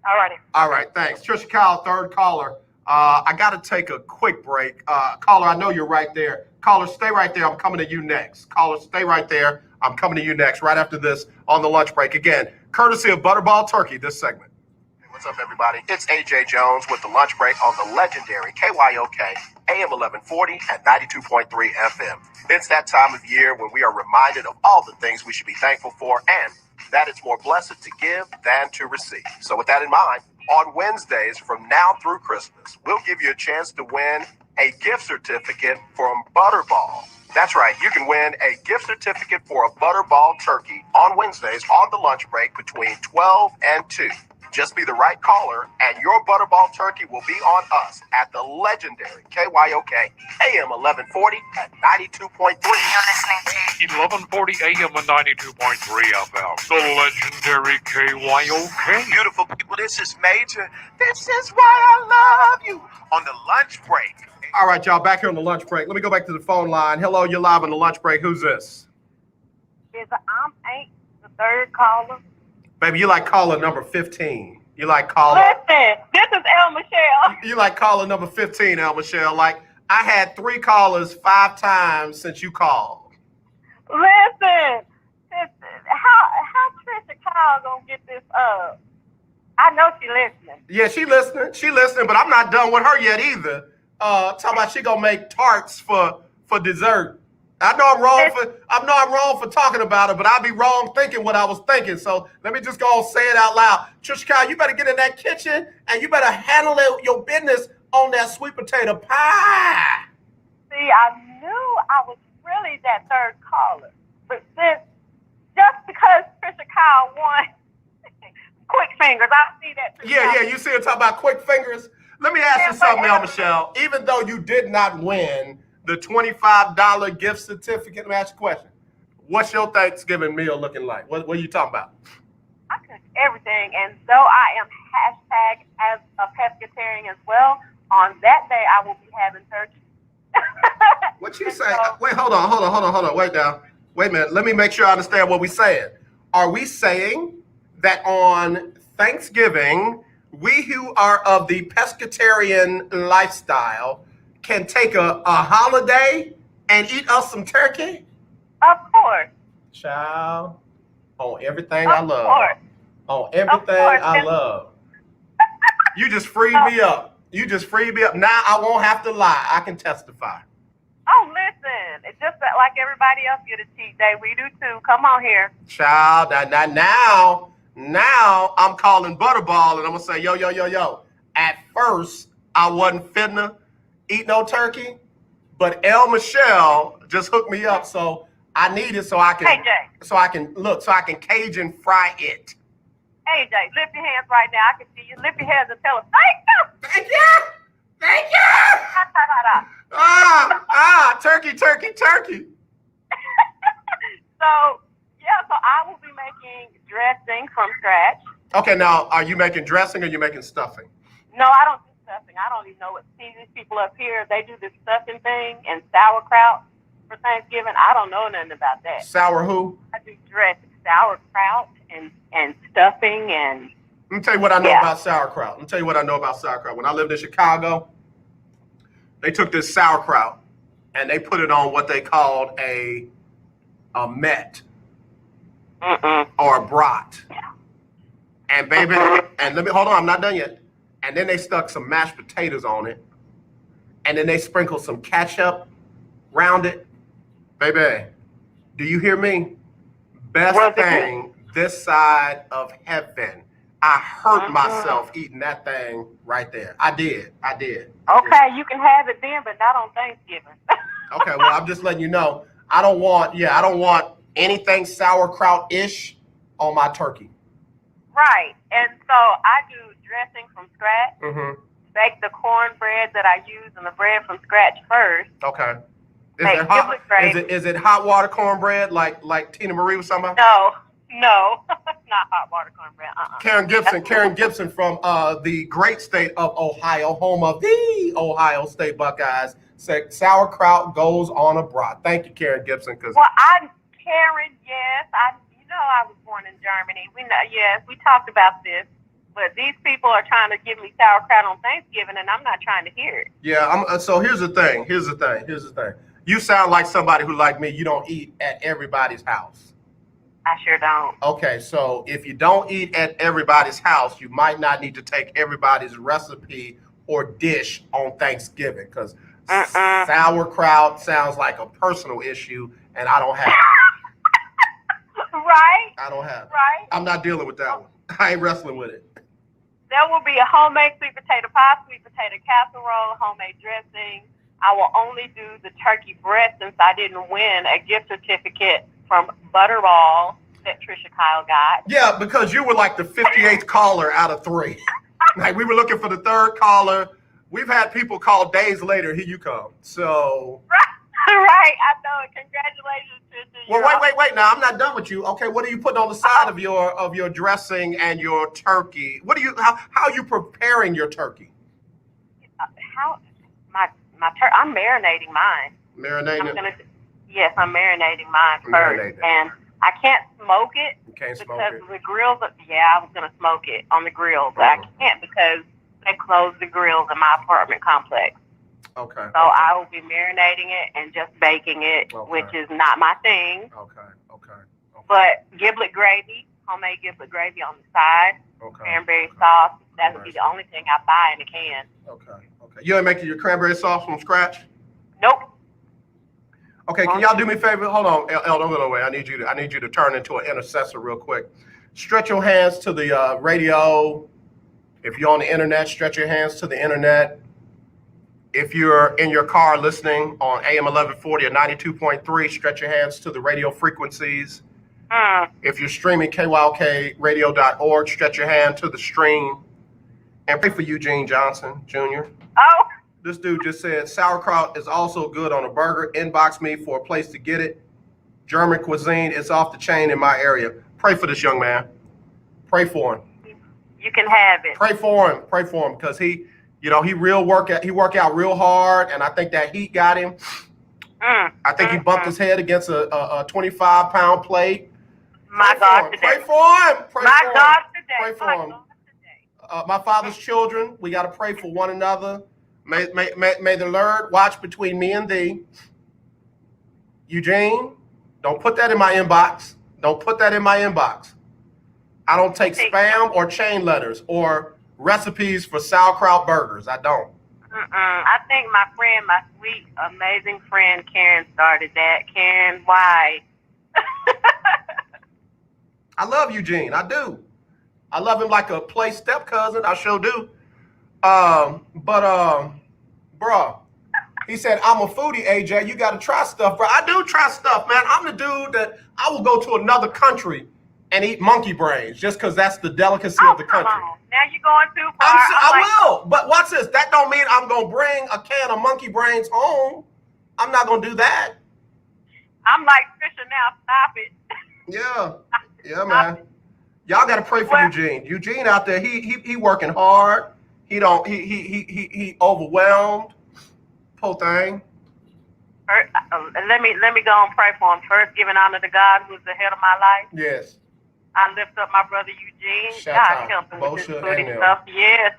Alrighty. All right, thanks. Trisha Kyle, third caller. I got to take a quick break. Caller, I know you're right there. Caller, stay right there. I'm coming to you next. Caller, stay right there. I'm coming to you next, right after this on the lunch break. Again, courtesy of Butterball Turkey, this segment. Hey, what's up, everybody? It's AJ Jones with the lunch break on the legendary KYOK AM 1140 and 92.3 FM. It's that time of year when we are reminded of all the things we should be thankful for and that it's more blessed to give than to receive. So with that in mind, on Wednesdays from now through Christmas, we'll give you a chance to win a gift certificate from Butterball. That's right, you can win a gift certificate for a Butterball turkey on Wednesdays on the lunch break between 12 and 2. Just be the right caller, and your Butterball turkey will be on us at the legendary KYOK AM 1140 at 92.3. You're listening to 1140 AM and 92.3 FM. The legendary KYOK. Beautiful people, this is Major. This is why I love you on the lunch break. All right, y'all, back here on the lunch break. Let me go back to the phone line. Hello, you're live on the lunch break. Who's this? I'm the third caller. Baby, you like caller number 15. You like caller. Listen, this is El Michelle. You like caller number 15, El Michelle. Like, I had 3 callers 5 times since you called. Listen, how Trisha Kyle gonna get this up? I know she listening. Yeah, she listening, but I'm not done with her yet either. Talking about she gonna make tarts for dessert. I know I'm wrong for talking about it, but I'd be wrong thinking what I was thinking. So let me just go and say it out loud. Trisha Kyle, you better get in that kitchen and you better handle your business on that sweet potato pie. See, I knew I was really that third caller, but just because Trisha Kyle won quick fingers, I see that. Yeah, you see her talking about quick fingers? Let me ask you something, El Michelle. Even though you did not win the $25 gift certificate, let me ask you a question. What's your Thanksgiving meal looking like? What are you talking about? I cook everything, and though I am hashtag as a pescatarian as well, on that day I will be having turkey. What you say? Wait, hold on. Wait now. Wait a minute. Let me make sure I understand what we're saying. Are we saying that on Thanksgiving, we who are of the pescatarian lifestyle can take a holiday and eat us some turkey? Of course. Child, on everything I love. Course. On everything I love. You just freed me up. Now I won't have to lie. I can testify. Oh, listen. It's just that like everybody else get a cheat day. We do too. Come on here. Child, now I'm calling Butterball and I'm going to say, yo. At first, I wasn't finna eat no turkey, but El Michelle just hooked me up, so I need it so I can Cajun fry it. AJ, lift your hands right now. I can see you. Lift your hands and tell us, thank you. Turkey. So I will be making dressing from scratch. Okay, now, are you making dressing or are you making stuffing? No, I don't do stuffing. I don't even know what. See, these people up here, they do this stuffing thing and sauerkraut for Thanksgiving. I don't know nothing about that. Sour who? I do dressing, sauerkraut and stuffing and. Let me tell you what I know about sauerkraut. When I lived in Chicago, they took this sauerkraut and they put it on what they called a met or a brat. And baby, and let me hold on, I'm not done yet. And then they stuck some mashed potatoes on it. And then they sprinkled some ketchup around it. Baby, do you hear me? Best thing this side of heaven. I hurt myself eating that thing right there. I did. Okay, you can have it then, but not on Thanksgiving. Okay, well, I'm just letting you know. I don't want anything sauerkraut-ish on my turkey. Right, and so I do dressing from scratch. Mm-hmm. Bake the cornbread that I use and the bread from scratch first. Okay. Is it hot water cornbread like Tina Marie was talking about? No, not hot water cornbread. Karen Gibson from the great state of Ohio, home of the Ohio State Buckeyes, said sauerkraut goes on a brat. Thank you, Karen Gibson. Karen, yes, I was born in Germany. We talked about this, but these people are trying to give me sauerkraut on Thanksgiving, and I'm not trying to hear it. Yeah, so here's the thing. You sound like somebody who, like me, you don't eat at everybody's house. I sure don't. Okay, so if you don't eat at everybody's house, you might not need to take everybody's recipe or dish on Thanksgiving, because sauerkraut sounds like a personal issue, and I don't have it. Right? I don't have it. Right? I'm not dealing with that one. I ain't wrestling with it. There will be a homemade sweet potato pie, sweet potato casserole, homemade dressing. I will only do the turkey breast since I didn't win a gift certificate from Butterball that Trisha Kyle got. Yeah, because you were like the 58th caller out of 3. Like we were looking for the 3rd caller. We've had people call days later. Here you come. So. Right, I know it. Congratulations, Trisha. Well, wait. Now I'm not done with you. Okay, what are you putting on the side of your dressing and your turkey? How are you preparing your turkey? I'm marinating mine. Marinating? Yes, I'm marinating mine first. And I can't smoke it. You can't smoke because it? the grills, I was going to smoke it on the grill, but I can't because they closed the grills in my apartment complex. Okay. So I will be marinating it and just baking it, which is not my thing. Okay. But giblet gravy, homemade giblet gravy on the side, cranberry sauce, that would be the only thing I buy in a can. Okay. You ain't making your cranberry sauce from scratch? Nope. Okay, can y'all do me a favor? Hold on, El, don't go away. I need you to turn into an intercessor real quick. Stretch your hands to the radio. If you're on the internet, stretch your hands to the internet. If you're in your car listening on AM 1140 or 92.3, stretch your hands to the radio frequencies. If you're streaming KYOKradio.org, stretch your hand to the stream. And pray for Eugene Johnson, Jr. Oh. This dude just said sauerkraut is also good on a burger. Inbox me for a place to get it. German cuisine is off the chain in my area. Pray for this young man. Pray for him. You can have it. Pray for him. Pray for him because he work out real hard, and I think that heat got him. I think he bumped his head against a 25-pound plate. My God, today. Pray for him. My God, today. Pray for him. My father's children, we got to pray for one another. May the Lord watch between me and thee. Eugene, don't put that in my inbox. Don't put that in my inbox. I don't take spam or chain letters or recipes for sauerkraut burgers. I don't. I think my friend, my sweet, amazing friend Karen started that. Karen, why? I love Eugene. I do. I love him like a play step cousin. I sure do. Bruh, he said, I'm a foodie, AJ. You got to try stuff, bro. I do try stuff, man. I'm the dude that I will go to another country and eat monkey brains just because that's the delicacy of the country. Come on. Now you're going too far. I will. But watch this. That don't mean I'm going to bring a can of monkey brains home. I'm not going to do that. I'm like Fisher now. Stop it. Yeah, man. Y'all got to pray for Eugene. Eugene out there, he working hard. He overwhelmed. Poor thing. Let me go and pray for him. First, giving honor to God, who's the head of my life. Yes. I lift up my brother Eugene. God help him with this foodie stuff. Yes,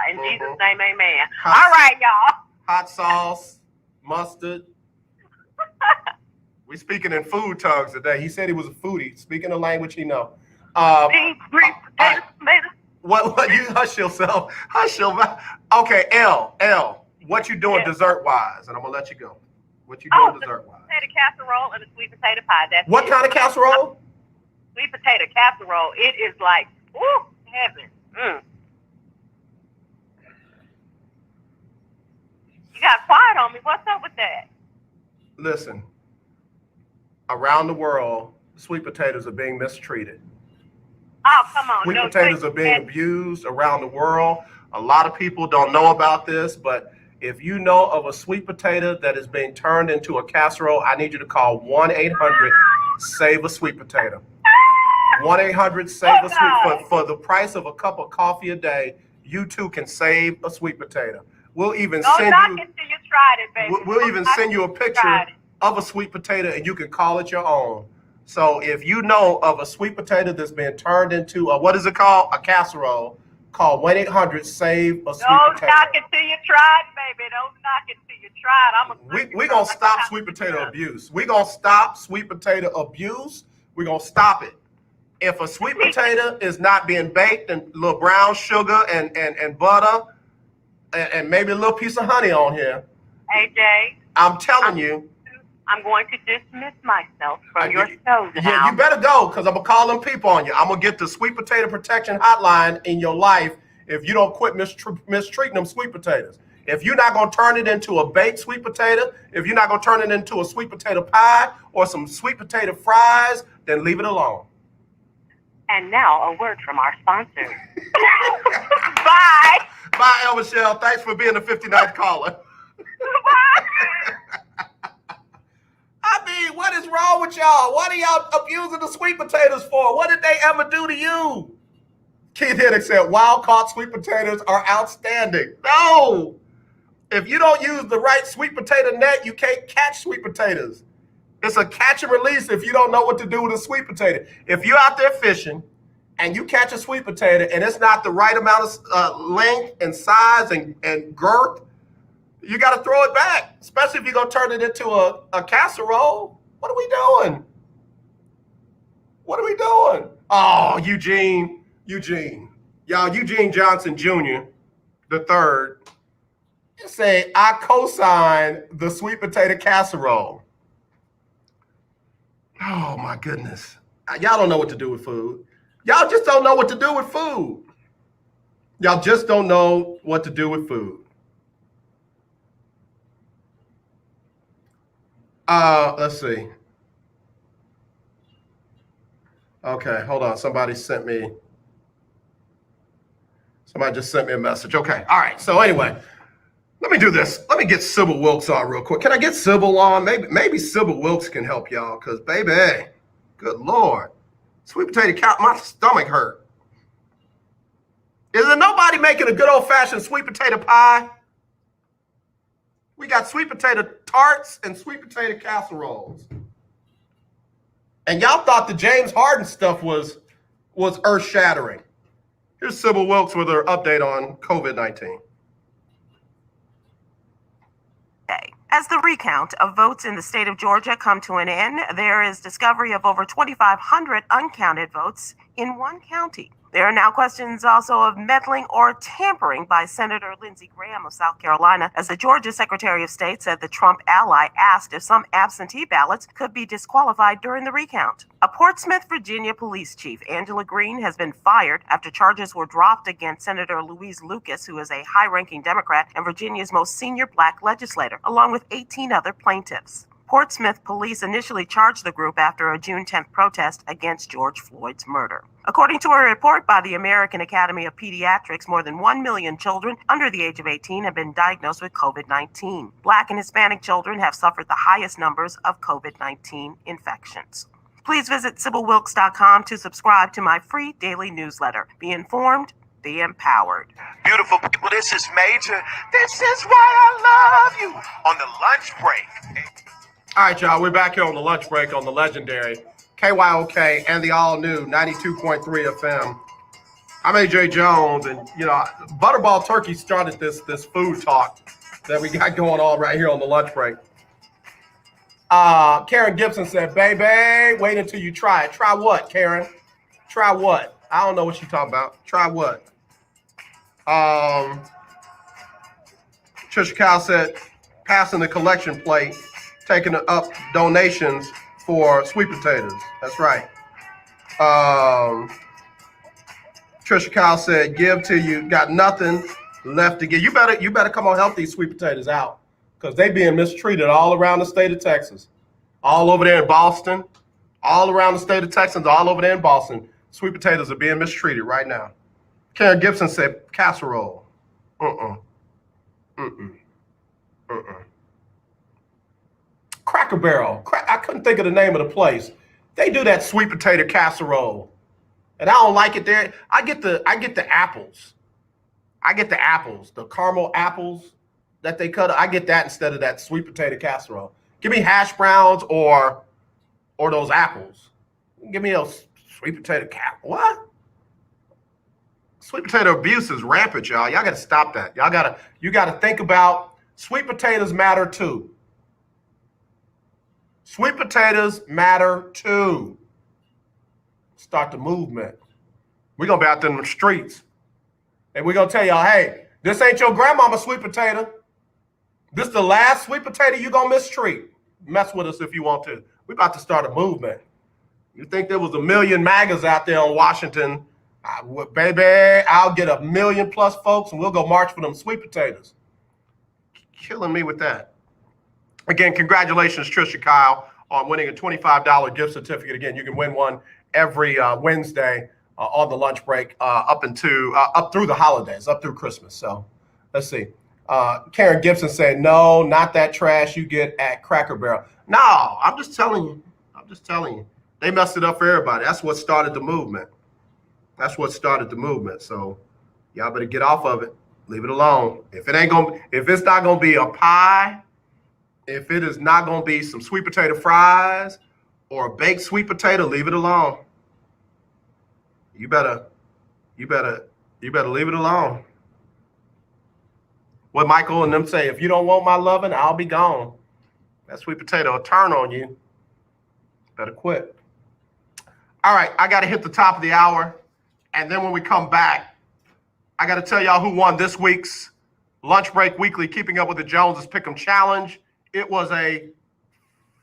in Jesus' name, amen. All right, y'all. Hot sauce, mustard. We speaking in food tongues today. He said he was a foodie, speaking a language he know. Beans, grease, potatoes, tomatoes. What you hush yourself? Hush yourself. Okay, L. What you doing dessert wise? And I'm gonna let you go. What you doing dessert wise? Potato casserole and a sweet potato pie. That's what kind of casserole? Sweet potato casserole. It is like heaven. You got quiet on me. What's up with that? Listen. Around the world, sweet potatoes are being mistreated. Oh, come on. Sweet potatoes are being abused around the world. A lot of people don't know about this, but if you know of a sweet potato that is being turned into a casserole, I need you to call 1-800-SAVE-A-SWEET POTATO. 1-800-SAVE-A-SWEET for the price of a cup of coffee a day, you too can save a sweet potato. We'll even send you a picture of a sweet potato and you can call it your own. So if you know of a sweet potato that's been turned into what is it called? A casserole. Call 1-800-SAVE-A-SWEET Don't POTATO. knock it till you tried, baby. Don't knock it till you tried. We're going to stop sweet potato abuse. We're going to stop sweet potato abuse. We're going to stop it. If a sweet potato is not being baked in little brown sugar and butter and maybe a little piece of honey on here, AJ, I'm telling you. I'm going to dismiss myself from your show now. Yeah, you better go because I'm going to call them people on you. I'm going to get the sweet potato protection hotline in your life if you don't quit mistreating them sweet potatoes. If you're not going to turn it into a baked sweet potato, if you're not going to turn it into a sweet potato pie or some sweet potato fries, then leave it alone. And now a word from our sponsor. Bye. Bye, El Michelle. Thanks for being the 59th caller. Bye. I mean, what is wrong with y'all? What are y'all abusing the sweet potatoes for? What did they ever do to you? Keith Hiddick said, wild-caught sweet potatoes are outstanding. No! If you don't use the right sweet potato net, you can't catch sweet potatoes. It's a catch and release if you don't know what to do with a sweet potato. If you're out there fishing and you catch a sweet potato and it's not the right amount of length and size and girth, you got to throw it back, especially if you're going to turn it into a casserole. What are we doing? What are we doing? Oh, Eugene. Y'all, Eugene Johnson Jr., the third, say, I co-sign the sweet potato casserole. Oh, my goodness. Y'all don't know what to do with food. Y'all just don't know what to do with food. Y'all just don't know what to do with food. Let's see. Okay, hold on. Somebody just sent me a message. Okay, all right. So anyway, let me do this. Let me get Sybil Wilkes on real quick. Can I get Sybil on? Maybe Sybil Wilkes can help y'all, because baby, good Lord. Sweet potato cow, my stomach hurt. Is there nobody making a good old-fashioned sweet potato pie? We got sweet potato tarts and sweet potato casseroles. And y'all thought the James Harden stuff was earth-shattering. Here's Sybil Wilkes with her update on COVID-19. As the recount of votes in the state of Georgia come to an end, there is discovery of over 2,500 uncounted votes in one county. There are now questions also of meddling or tampering by Senator Lindsey Graham of South Carolina, as the Georgia Secretary of State said the Trump ally asked if some absentee ballots could be disqualified during the recount. A Portsmouth, Virginia police chief, Angela Green, has been fired after charges were dropped against Senator Louise Lucas, who is a high-ranking Democrat and Virginia's most senior black legislator, along with 18 other plaintiffs. Portsmouth police initially charged the group after a June 10th protest against George Floyd's murder. According to a report by the American Academy of Pediatrics, more than 1 million children under the age of 18 have been diagnosed with COVID-19. Black and Hispanic children have suffered the highest numbers of COVID-19 infections. Please visit SybilWilkes.com to subscribe to my free daily newsletter. Be informed, be empowered. Beautiful people, this is Major. This is why I love you on the lunch break. All right, y'all, we're back here on the lunch break on the legendary KYOK and the all-new 92.3 FM. I'm AJ Jones, and, Butterball Turkey started this food talk that we got going on right here on the lunch break. Karen Gibson said, baby, wait until you try it. Try what, Karen? Try what? I don't know what you're talking about. Try what? Trisha Kyle said, passing the collection plate, taking up donations for sweet potatoes. That's right. Trisha Kyle said, give till you got nothing left to give. You better come on, help these sweet potatoes out, because they being mistreated all around the state of Texas, all over there in Boston, all around the state of Texas, all over there in Boston. Sweet potatoes are being mistreated right now. Karen Gibson said casserole. Cracker Barrel. I couldn't think of the name of the place. They do that sweet potato casserole, and I don't like it there. I get the apples. I get the apples, the caramel apples that they cut. I get that instead of that sweet potato casserole. Give me hash browns or those apples. Give me a sweet potato what? Sweet potato abuse is rampant, y'all. Y'all got to stop that. You got to think about sweet potatoes matter too. Sweet potatoes matter too. Start the movement. We're going to be out there in the streets. And we're going to tell y'all, hey, this ain't your grandmama's sweet potato. This the last sweet potato you're going to mistreat. Mess with us if you want to. We're about to start a movement. You think there was a million MAGAs out there on Washington? Baby, I'll get 1 million plus folks and we'll go march for them sweet potatoes. Killing me with that. Again, congratulations, Trisha Kyle, on winning a $25 gift certificate. Again, you can win one every Wednesday on the lunch break up through the holidays, up through Christmas. So let's see. Karen Gibson said, no, not that trash you get at Cracker Barrel. No, I'm just telling you. They messed it up for everybody. That's what started the movement. So y'all better get off of it. Leave it alone. If it's not gonna be a pie, if it is not gonna be some sweet potato fries or a baked sweet potato, leave it alone. You better leave it alone. What Michael and them say, if you don't want my loving, I'll be gone. That sweet potato will turn on you. Better quit. All right, I got to hit the top of the hour. And then when we come back, I got to tell y'all who won this week's Lunch Break Weekly Keeping Up with the Joneses Pick'em Challenge. It was a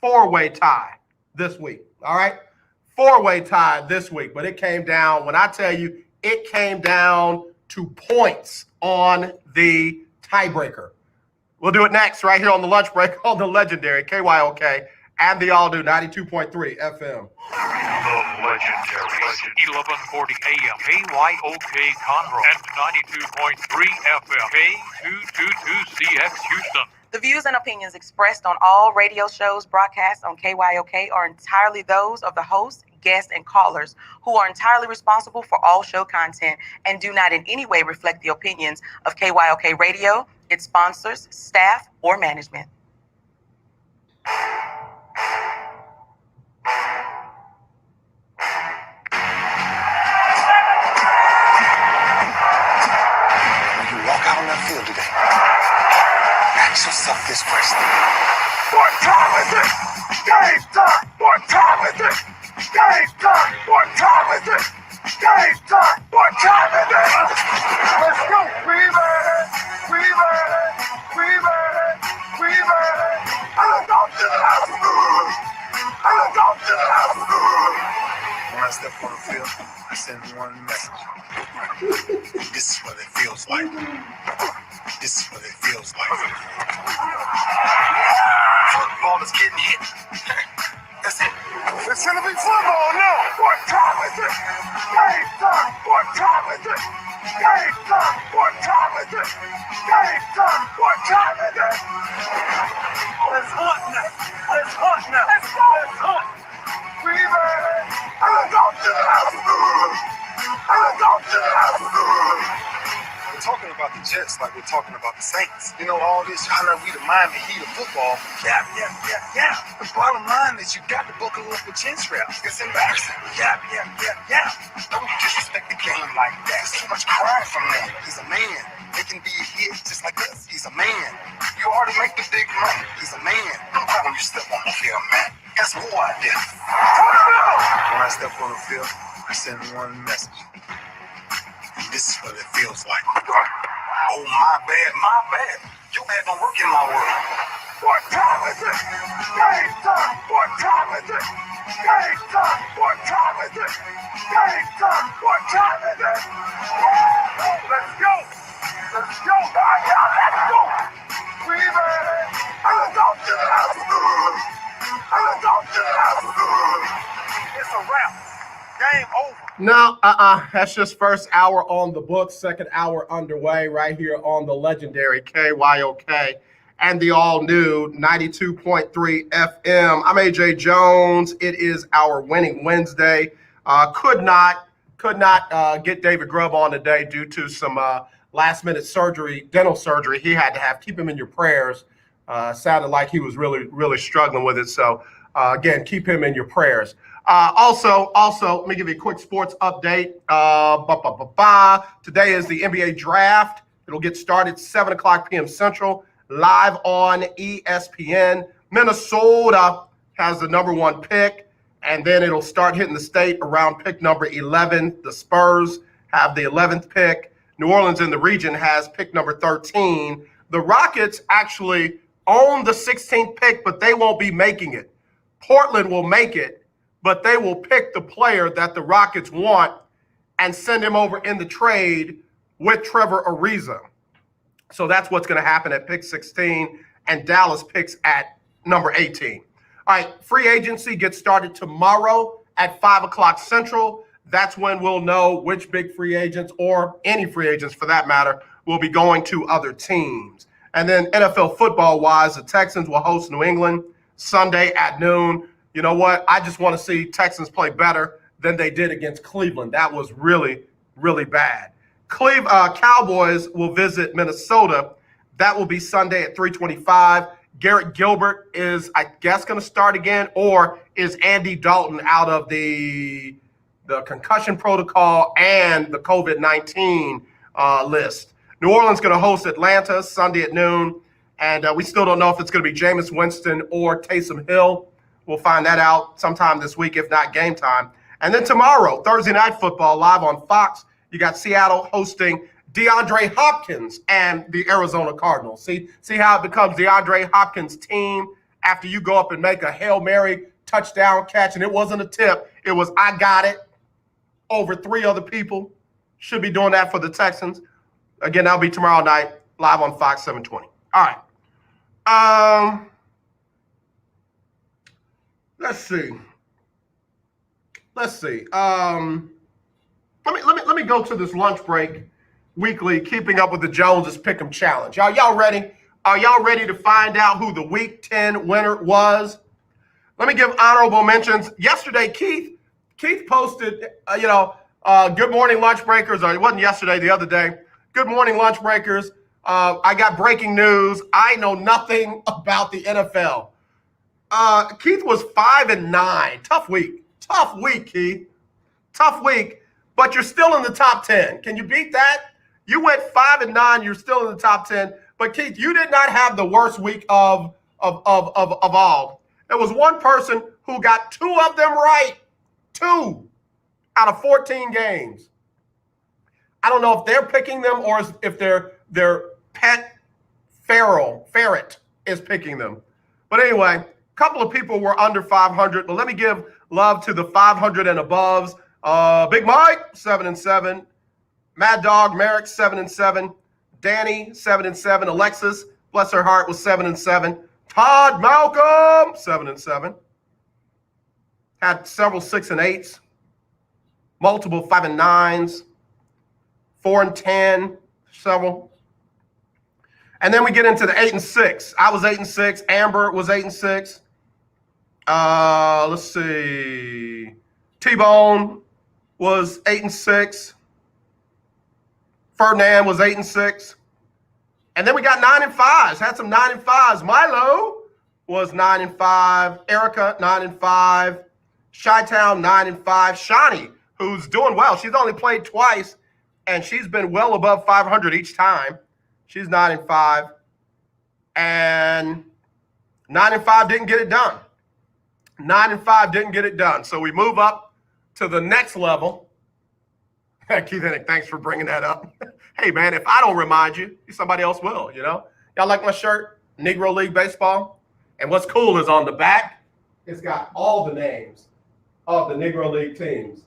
4-way tie this week. All right, 4-way tie this week. But it came down, when I tell you, it came down to points on the tiebreaker. We'll do it next right here on the lunch break on the legendary KYOK and the all-new 92.3 FM. The legendary 1140 AM KYOK Conroe and 92.3 FM K222CX Houston. The views and opinions expressed on all radio shows broadcast on KYOK are entirely those of the host, guests, and callers who are entirely responsible for all show content and do not in any way reflect the opinions of KYOK Radio, its sponsors, staff, or management. When you walk out on that field today, ask yourself this question. What time is it? Game time! What time is it? Game time! What time is it? Game time! What time is it? Let's go! We ready! We ready! We ready! We ready! I'm going to the house! I'm going to the house! When I step on the field, I send one message. This is what it feels like. This is what it feels like. Football is getting hit. That's it. It's gonna be football now! What time is it? Game time! What time is it? Game time! What time is it? Game time! What time is it? Let's hunt now! Let's hunt now! Let's go! Let's hunt! We ready? I'm going to the house! I'm going to the house! We're talking about the Jets like we're talking about the Saints. You know, all this, how we the Miami Heat of football. Yeah. The bottom line is you got to buckle up with chin straps. It's embarrassing. Yeah. Don't disrespect the game like that. There's too much crying from them. He's a man. They can be a hit just like us. He's a man. You already make the big money. He's a man. Don't cry when you step on the field, man. That's war out there. When I step on the field, I send one message. This is what it feels like. Oh, my bad. Your bad don't work in my world. What time is it? Game time! What time is it? Game time! What time is it? Game time! What time is it? Let's go! Let's go! Let's go! We ready? I'm going to the house! I'm going to the house! It's a wrap. Game over. No, that's just first hour on the books, second hour underway right here on the legendary KYOK and the all-new 92.3 FM. I'm AJ Jones. It is our Winning Wednesday. Could not get David Grubb on today due to some last-minute surgery, dental surgery he had to have. Keep him in your prayers. Sounded like he was really, really struggling with it. So, again, keep him in your prayers. Also, let me give you a quick sports update. Today is the NBA draft. It'll get started 7 o'clock p.m. Central, live on ESPN. Minnesota has the number 1 pick, and then it'll start hitting the state around pick number 11. The Spurs have the 11th pick. New Orleans in the region has pick number 13. The Rockets actually own the 16th pick, but they won't be making it. Portland will make it, but they will pick the player that the Rockets want and send him over in the trade with Trevor Ariza. So that's what's going to happen at pick 16, and Dallas picks at number 18. All right, free agency gets started tomorrow at 5 o'clock Central. That's when we'll know which big free agents, or any free agents for that matter, will be going to other teams. And then NFL football-wise, the Texans will host New England Sunday at noon. You know what? I just want to see Texans play better than they did against Cleveland. That was really, really bad. Cowboys will visit Minnesota. That will be Sunday at 3:25. Garrett Gilbert is, I guess, going to start again, or is Andy Dalton out of the concussion protocol and the COVID-19 list? New Orleans going to host Atlanta Sunday at noon, and we still don't know if it's going to be Jameis Winston or Taysom Hill. We'll find that out sometime this week, if not game time. And then tomorrow, Thursday Night Football, live on Fox, you got Seattle hosting DeAndre Hopkins and the Arizona Cardinals. See how it becomes DeAndre Hopkins' team after you go up and make a Hail Mary touchdown catch, and it wasn't a tip. It was, I got it, over 3 other people. Should be doing that for the Texans. Again, that'll be tomorrow night, live on Fox 720. All right. Let's see. Let me go to this lunch break weekly Keeping Up with the Joneses Pick'em Challenge. Are y'all ready? Are y'all ready to find out who the Week 10 winner was? Let me give honorable mentions. Yesterday, Keith posted, good morning lunch breakers, or it wasn't yesterday, the other day. Good morning lunch breakers. I got breaking news. I know nothing about the NFL. Keith was 5-9. Tough week, Keith. Tough week, but you're still in the top 10. Can you beat that? You went 5-9. You're still in the top 10. But Keith, you did not have the worst week of all. There was one person who got 2 of them right. 2 out of 14 games. I don't know if they're picking them or if their pet ferret is picking them. But anyway, a couple of people were under 500. But let me give love to the 500 and aboves. Big Mike, 7-7. Mad Dog Merrick, 7-7. Danny, 7-7. Alexis, bless her heart, was 7-7. Todd Malcolm, 7-7. Had several 6 and 8s, multiple 5 and 9s, 4 and 10, several. And then we get into the 8 and 6. I was 8 and 6. Amber was 8 and 6. Let's see. T-Bone was 8 and 6. Ferdinand was 8 and 6. And then we got 9 and 5s. Had some 9 and 5s. Milo was 9 and 5. Erica, 9 and 5. Chi-Town, 9 and 5. Shawnee, who's doing well. She's only played twice, and she's been well above 500 each time. She's 9 and 5. And 9 and 5 didn't get it done. 9 and 5 didn't get it done. So we move up to the next level. Keith Hennig, thanks for bringing that up. Hey, man, if I don't remind you, somebody else will, you know? Y'all like my shirt? Negro League Baseball? And what's cool is on the back, it's got all the names of the Negro League teams.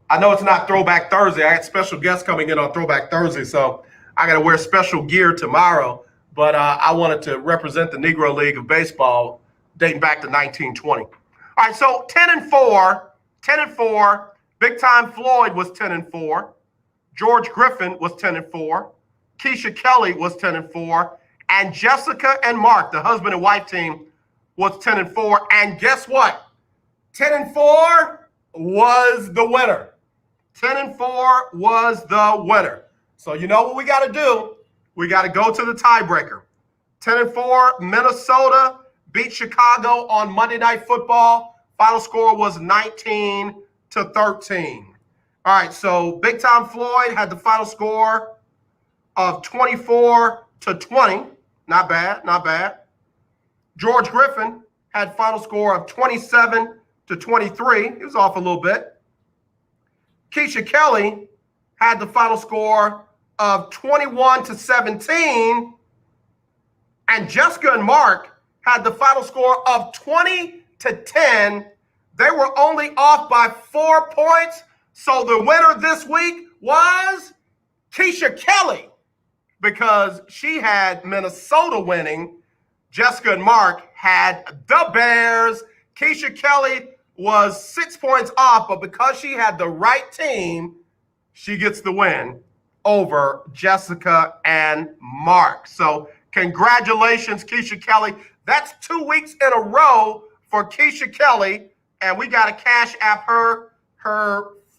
I know it's not Throwback Thursday. I got special guests coming in on Throwback Thursday, so I got to wear special gear tomorrow. But I wanted to represent the Negro League of Baseball dating back to 1920. All right, so 10-4. Big Time Floyd was 10-4. George Griffin was 10-4. Keisha Kelly was 10-4. And Jessica and Mark, the husband and wife team, was 10-4. And guess what? 10-4 was the winner. 10-4 was the winner. So you know what we got to do? We got to go to the tiebreaker. 10-4, Minnesota beat Chicago on Monday Night Football. Final score was 19-13. All right, so Big Time Floyd had the final score of 24-20. Not bad. George Griffin had final score of 27-23. He was off a little bit. Keisha Kelly had the final score of 21-17. And Jessica and Mark had the final score of 20-10. They were only off by 4 points. So the winner this week was Keisha Kelly, because she had Minnesota winning. Jessica and Mark had the Bears. Keisha Kelly was 6 points off, but because she had the right team, she gets the win over Jessica and Mark. So congratulations, Keisha Kelly. That's 2 weeks in a row for Keisha Kelly, and we got to cash app her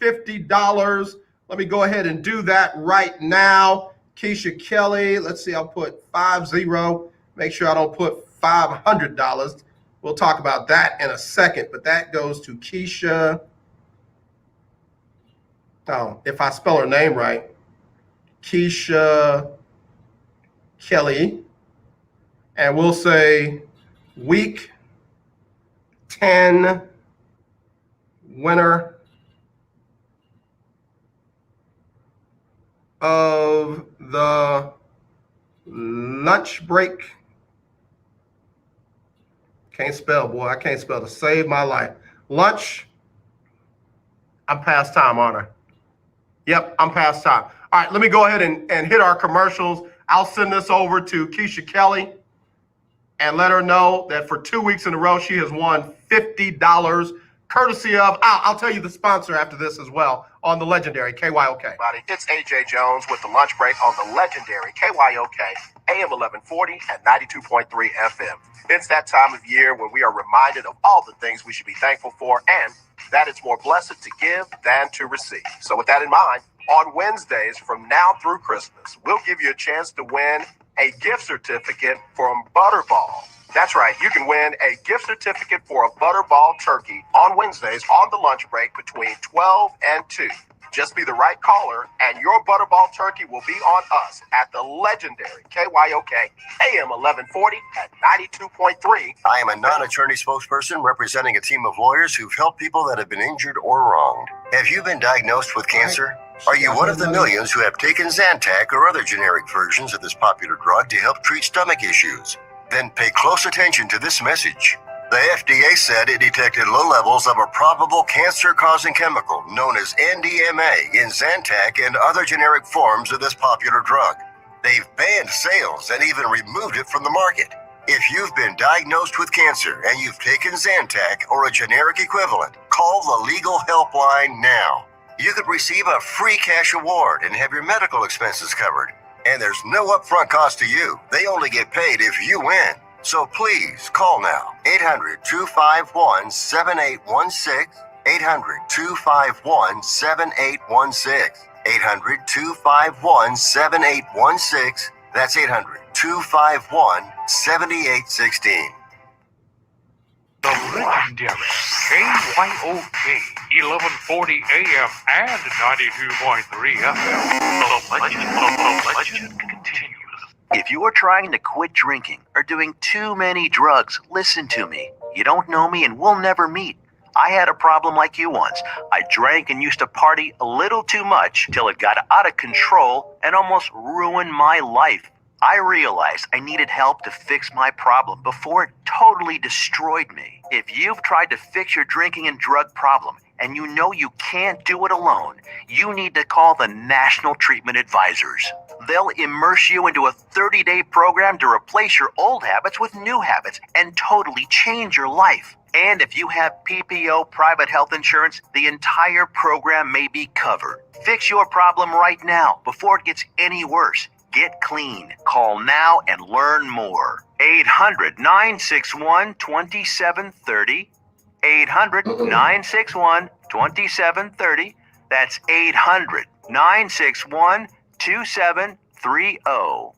$50. Let me go ahead and do that right now. Keisha Kelly, let's see, I'll put 50. Make sure I don't put $500. We'll talk about that in a second, but that goes to Keisha. Oh, if I spell her name right, Keisha Kelly. And we'll say week 10 winner of the lunch break. Can't spell, boy. I can't spell to save my life. Lunch. I'm past time, aren't I? Yep, I'm past time. All right, let me go ahead and hit our commercials. I'll send this over to Keisha Kelly. and let her know that for 2 weeks in a row, she has won $50 courtesy of, I'll tell you the sponsor after this as well, on the legendary KYOK. It's AJ Jones with the lunch break on the legendary KYOK, AM 1140 and 92.3 FM. It's that time of year when we are reminded of all the things we should be thankful for, and that it's more blessed to give than to receive. So with that in mind, on Wednesdays from now through Christmas, we'll give you a chance to win a gift certificate from Butterball. That's right, you can win a gift certificate for a Butterball turkey on Wednesdays on the lunch break between 12 and 2. Just be the right caller, and your Butterball turkey will be on us at the legendary KYOK AM 1140 at 92.3. I am a non-attorney spokesperson representing a team of lawyers who've helped people that have been injured or wronged. Have you been diagnosed with cancer? Are you one of the millions who have taken Zantac or other generic versions of this popular drug to help treat stomach issues? Then pay close attention to this message. The FDA said it detected low levels of a probable cancer-causing chemical known as NDMA in Zantac and other generic forms of this popular drug. They've banned sales and even removed it from the market. If you've been diagnosed with cancer and you've taken Zantac or a generic equivalent, call the legal helpline now. You could receive a free cash award and have your medical expenses covered. And there's no upfront cost to you. They only get paid if you win. So please call now. 800-251-7816. 800-251-7816. 800-251-7816. That's 800-251-7816. The legendary KYOK 1140 AM and 92.3 FM. The legend continues. If you are trying to quit drinking or doing too many drugs, listen to me. You don't know me and we'll never meet. I had a problem like you once. I drank and used to party a little too much till it got out of control and almost ruined my life. I realized I needed help to fix my problem before it totally destroyed me. If you've tried to fix your drinking and drug problem and you know you can't do it alone, you need to call the National Treatment Advisors. They'll immerse you into a 30-day program to replace your old habits with new habits and totally change your life. And if you have PPO private health insurance, the entire program may be covered. Fix your problem right now before it gets any worse. Get clean. Call now and learn more. 800-961-2730. 800-961-2730. That's 800-961-2730.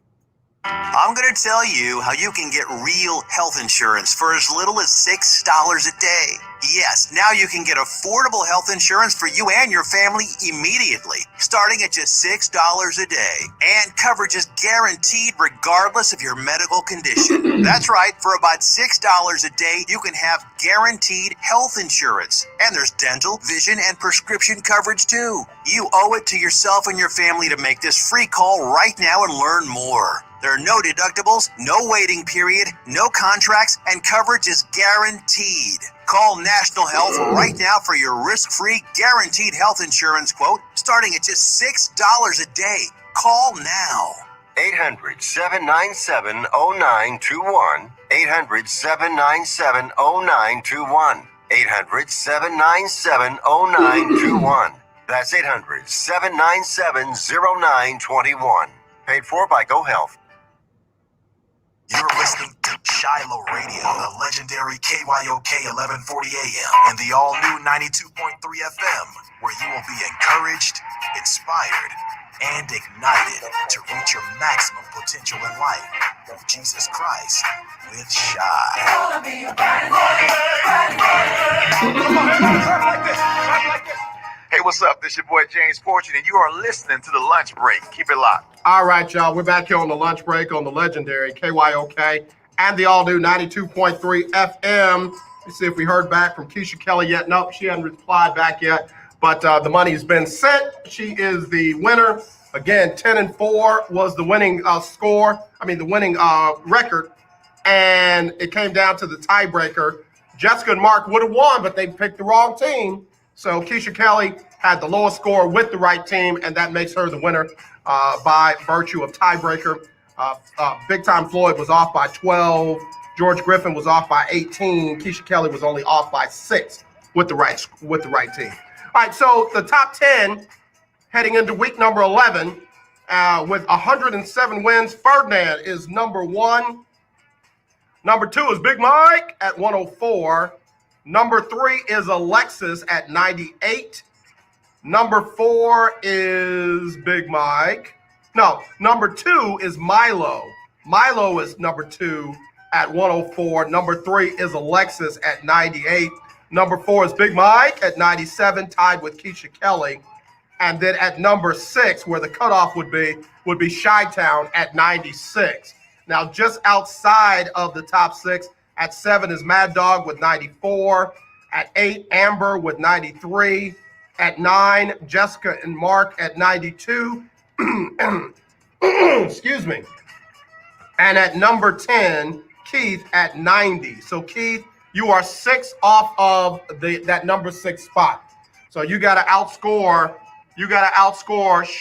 I'm going to tell you how you can get real health insurance for as little as $6 a day. Yes, now you can get affordable health insurance for you and your family immediately, starting at just $6 a day. And coverage is guaranteed regardless of your medical condition. That's right, for about $6 a day, you can have guaranteed health insurance. And there's dental, vision, and prescription coverage too. You owe it to yourself and your family to make this free call right now and learn more. There are no deductibles, no waiting period, no contracts, and coverage is guaranteed. Call National Health right now for your risk-free, guaranteed health insurance quote, starting at just $6 a day. Call now. 800-797-0921. 800-797-0921. 800-797-0921. That's 800-797-0921. Paid for by GoHealth. You're listening to Shiloh Radio, the legendary KYOK 1140 AM, and the all-new 92.3 FM, where you will be encouraged, inspired, and ignited to reach your maximum potential in life through Jesus Christ with Shy. Hey, what's up? This your boy James Fortune, and you are listening to The Lunch Break. Keep it locked. All right, y'all. We're back here on the lunch break on the legendary KYOK and the all-new 92.3 FM. Let's see if we heard back from Keisha Kelly yet. Nope, she hasn't replied back yet. But the money's been sent. She is the winner. Again, 10-4 was the winning score. I mean, the winning record. And it came down to the tiebreaker. Jessica and Mark would have won, but they picked the wrong team. So Keisha Kelly had the lowest score with the right team, and that makes her the winner by virtue of tiebreaker. Big Time Floyd was off by 12. George Griffin was off by 18. Keisha Kelly was only off by 6 with the right team. All right, so the top 10 heading into week number 11 with 107 wins. Ferdinand is number 1. Number 2 is Big Mike at 104. Number 3 is Alexis at 98. Number 4 is Big Mike. No, number 2 is Milo. Milo is number 2 at 104. Number 3 is Alexis at 98. Number 4 is Big Mike at 97, tied with Keisha Kelly. And then at number 6, where the cutoff would be Chi-Town at 96. Now, just outside of the top 6, at 7 is Mad Dog with 94. At 8, Amber with 93. At 9, Jessica and Mark at 92. Excuse me. And at number 10, Keith at 90. So, Keith, you are 6 off of that number 6 spot. So you got to outscore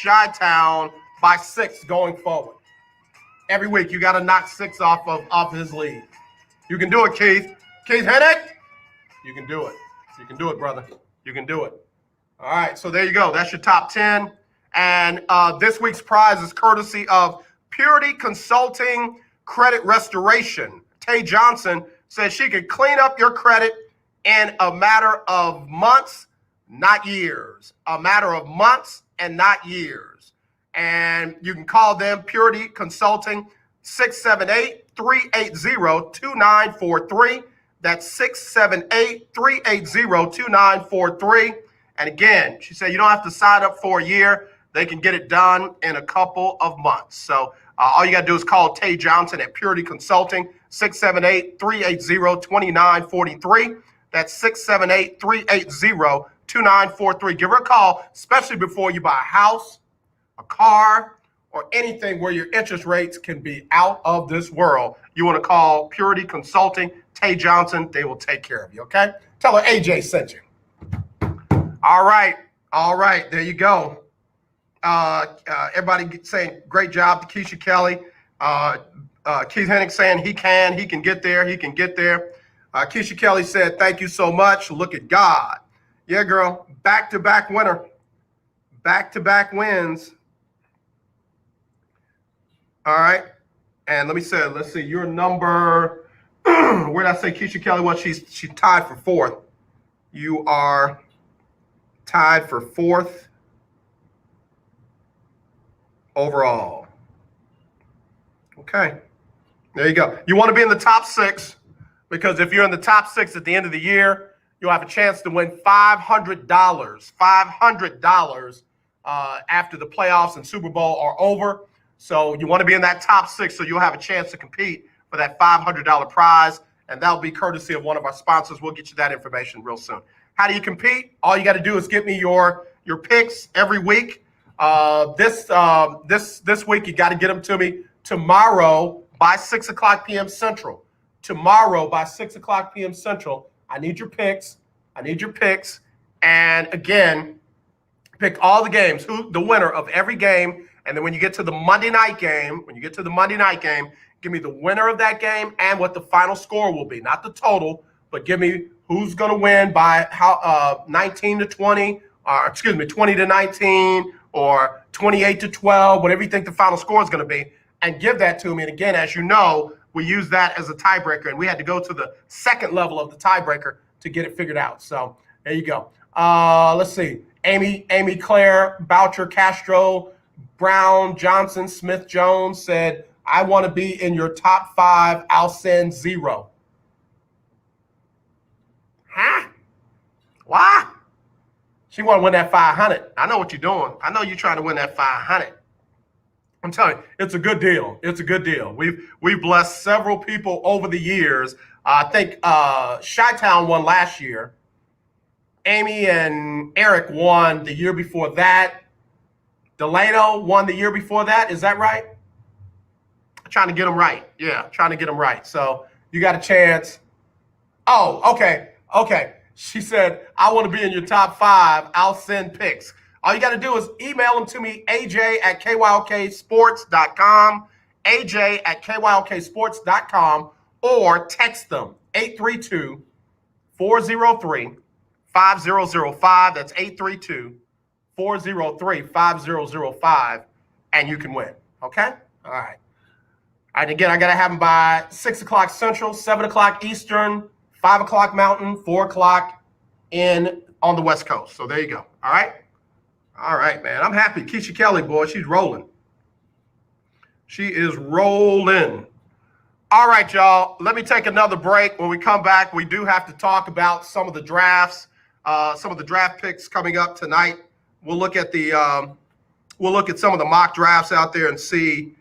Chi-Town by 6 going forward. Every week, you got to knock 6 off his lead. You can do it, Keith. Keith Hennick, you can do it. You can do it, brother. You can do it. All right, so there you go. That's your top 10. And this week's prize is courtesy of Purity Consulting Credit Restoration. Tay Johnson says she could clean up your credit in a matter of months, not years. A matter of months and not years. And you can call them Purity Consulting, 678-380-2943. That's 678-380-2943. And again, she said you don't have to sign up for a year. They can get it done in a couple of months. So all you got to do is call Tay Johnson at Purity Consulting, 678-380-2943. That's 678-380-2943. Give her a call, especially before you buy a house, a car, or anything where your interest rates can be out of this world. You want to call Purity Consulting, Tay Johnson. They will take care of you, okay? Tell her AJ sent you. All right. There you go. Everybody saying great job to Keisha Kelly. Keith Hennick saying he can get there. Keisha Kelly said, thank you so much. Look at God. Yeah, girl. Back-to-back winner. Back-to-back wins. All right. And let's see, your number, where did I say Keisha Kelly was? She's tied for 4th. You are tied for 4th overall. Okay. There you go. You want to be in the top 6 because if you're in the top 6 at the end of the year, you'll have a chance to win $500. $500 after the playoffs and Super Bowl are over. So you want to be in that top 6 so you'll have a chance to compete for that $500 prize. And that'll be courtesy of one of our sponsors. We'll get you that information real soon. How do you compete? All you got to do is get me your picks every week. This week, you got to get them to me tomorrow by 6 o'clock p.m. Central. Tomorrow by 6 o'clock p.m. Central. I need your picks. And again, pick all the games, the winner of every game. And then when you get to the Monday night game, give me the winner of that game and what the final score will be. Not the total, but give me who's going to win by 19 to 20, or 20 to 19, or 28 to 12, whatever you think the final score is going to be, and give that to me. And again, as you know, we use that as a tiebreaker, and we had to go to the second level of the tiebreaker to get it figured out. So there you go. Let's see. Amy Claire, Boucher, Castro, Brown, Johnson, Smith, Jones said, I want to be in your top 5. I'll send 0. Huh? Why? She want to win that 500. I know what you're doing. I know you're trying to win that 500. I'm telling you, it's a good deal. We've blessed several people over the years. I think Chi-Town won last year. Amy and Eric won the year before that. Delano won the year before that. Is that right? I'm trying to get them right. Yeah, trying to get them right. So you got a chance. Oh, okay. She said, I want to be in your top 5. I'll send picks. All you got to do is email them to me, AJ@KYOKsports.com, AJ@KYOKsports.com, or text them 832-403-5005. That's 832-403-5005, and you can win. Okay? All right. And again, I got to have them by 6 o'clock Central, 7 o'clock Eastern, 5 o'clock Mountain, 4 o'clock on the West Coast. So there you go. All right? All right, man. I'm happy. Keisha Kelly, boy, she's rolling. She is rolling. All right, y'all. Let me take another break. When we come back, we do have to talk about some of the drafts, some of the draft picks coming up tonight. We'll look at some of the mock drafts out there and see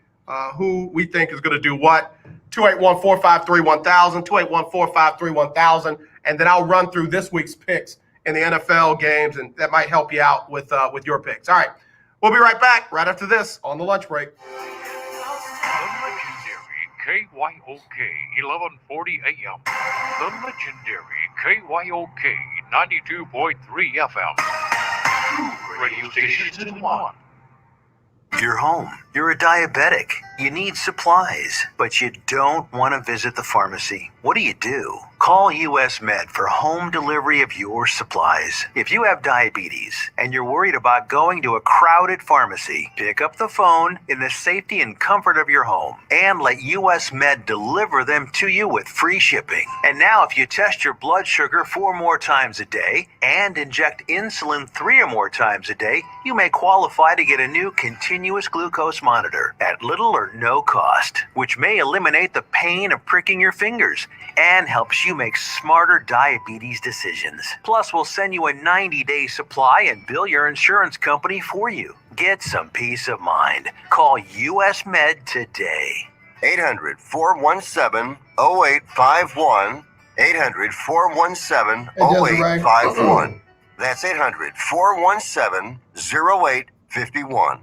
who we think is going to do what. 281-453-1000, 281-453-1000, and then I'll run through this week's picks in the NFL games, and that might help you out with your picks. All right, we'll be right back right after this on the lunch break. The legendary KYOK 1140 AM. The legendary KYOK 92.3 FM. Two radio stations in one. You're home. You're a diabetic. You need supplies, but you don't want to visit the pharmacy. What do? Call US Med for home delivery of your supplies. If you have diabetes and you're worried about going to a crowded pharmacy, pick up the phone in the safety and comfort of your home and let US Med deliver them to you with free shipping. And now if you test your blood sugar 4 more times a day and inject insulin 3 or more times a day, you may qualify to get a new continuous glucose monitor at little or no cost, which may eliminate the pain of pricking your fingers and helps you make smarter diabetes decisions. Plus, we'll send you a 90-day supply and bill your insurance company for you. Get some peace of mind. Call US Med today. 800-417-0851. 800-417-0851. That's 800-417-0851.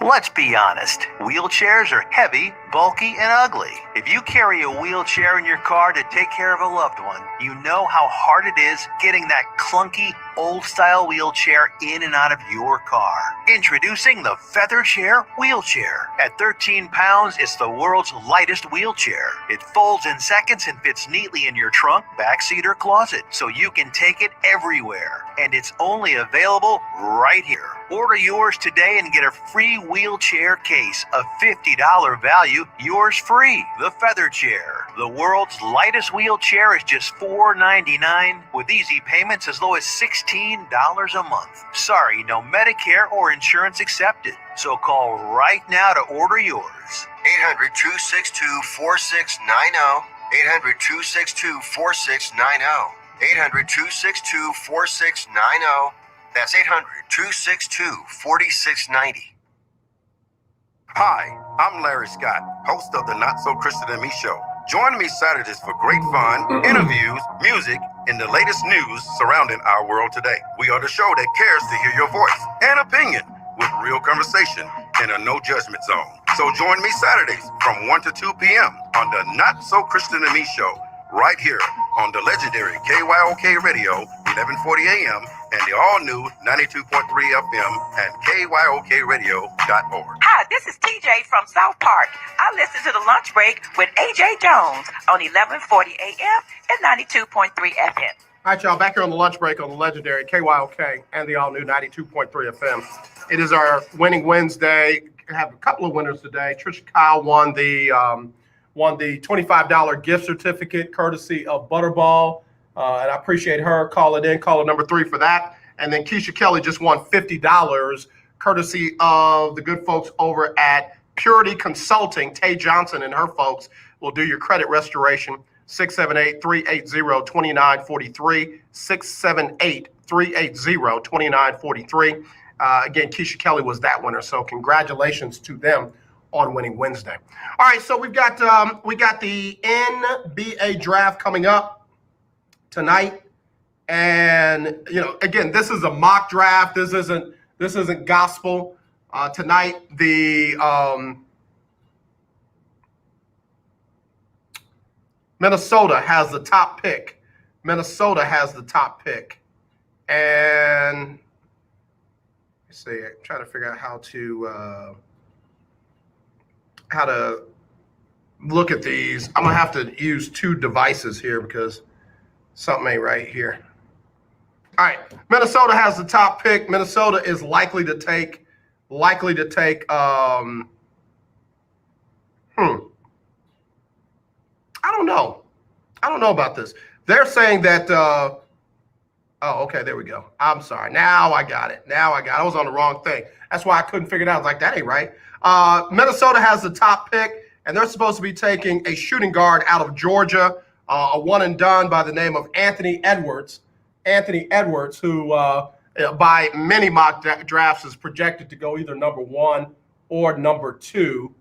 Let's be honest, wheelchairs are heavy, bulky, and ugly. If you carry a wheelchair in your car to take care of a loved one, you know how hard it is getting that clunky, old-style wheelchair in and out of your car. Introducing the Feather Chair Wheelchair. At 13 pounds, it's the world's lightest wheelchair. It folds in seconds and fits neatly in your trunk, backseat, or closet, so you can take it everywhere. And it's only available right here. Order yours today and get a free wheelchair case, a $50 value, yours free. The Feather Chair. The world's lightest wheelchair is just $4.99 with easy payments as low as $16 a month. Sorry, no Medicare or insurance accepted. So call right now to order yours. 800-262-4690. 800-262-4690. 800-262-4690. That's 800-262-4690. Hi, I'm Larry Scott, host of the Not So Christian and Me Show. Join me Saturdays for great fun, interviews, music, and the latest news surrounding our world today. We are the show that cares to hear your voice and opinion with real conversation in a no judgment zone. So join me Saturdays from 1 to 2 p.m. on the Not So Christian and Me Show, right here on the legendary KYOK Radio, 1140 AM, and the all-new 92.3 FM and KYOKradio.org. Hi, this is TJ from South Park. I listen to the lunch break with AJ Jones on 1140 AM and 92.3 FM. All right, y'all, back here on the lunch break on the legendary KYOK and the all-new 92.3 FM. It is our Winning Wednesday. I have a couple of winners today. Trisha Kyle won the $25 gift certificate courtesy of Butterball. And I appreciate her calling in, caller number 3 for that. And then Keisha Kelly just won $50 courtesy of the good folks over at Purity Consulting. Tay Johnson and her folks will do your credit restoration. 678-380-2943. 678-380-2943. Again, Keisha Kelly was that winner. So congratulations to them on Winning Wednesday. All right, so we got the NBA draft coming up tonight, and again, this is a mock draft. This isn't gospel. Tonight, the Minnesota has the top pick. And let's see. I'm trying to figure out how to look at these. I'm going to have to use two devices here because something ain't right here. All right, Minnesota has the top pick. Minnesota is likely to take I don't know. I don't know about this. They're saying that oh, okay, there we go. I'm sorry. Now I got it. I was on the wrong thing. That's why I couldn't figure it out. I was like, that ain't right. Minnesota has the top pick, and they're supposed to be taking a shooting guard out of Georgia, a one and done by the name of Anthony Edwards. Anthony Edwards, who by many mock drafts is projected to go either number 1 or number 2.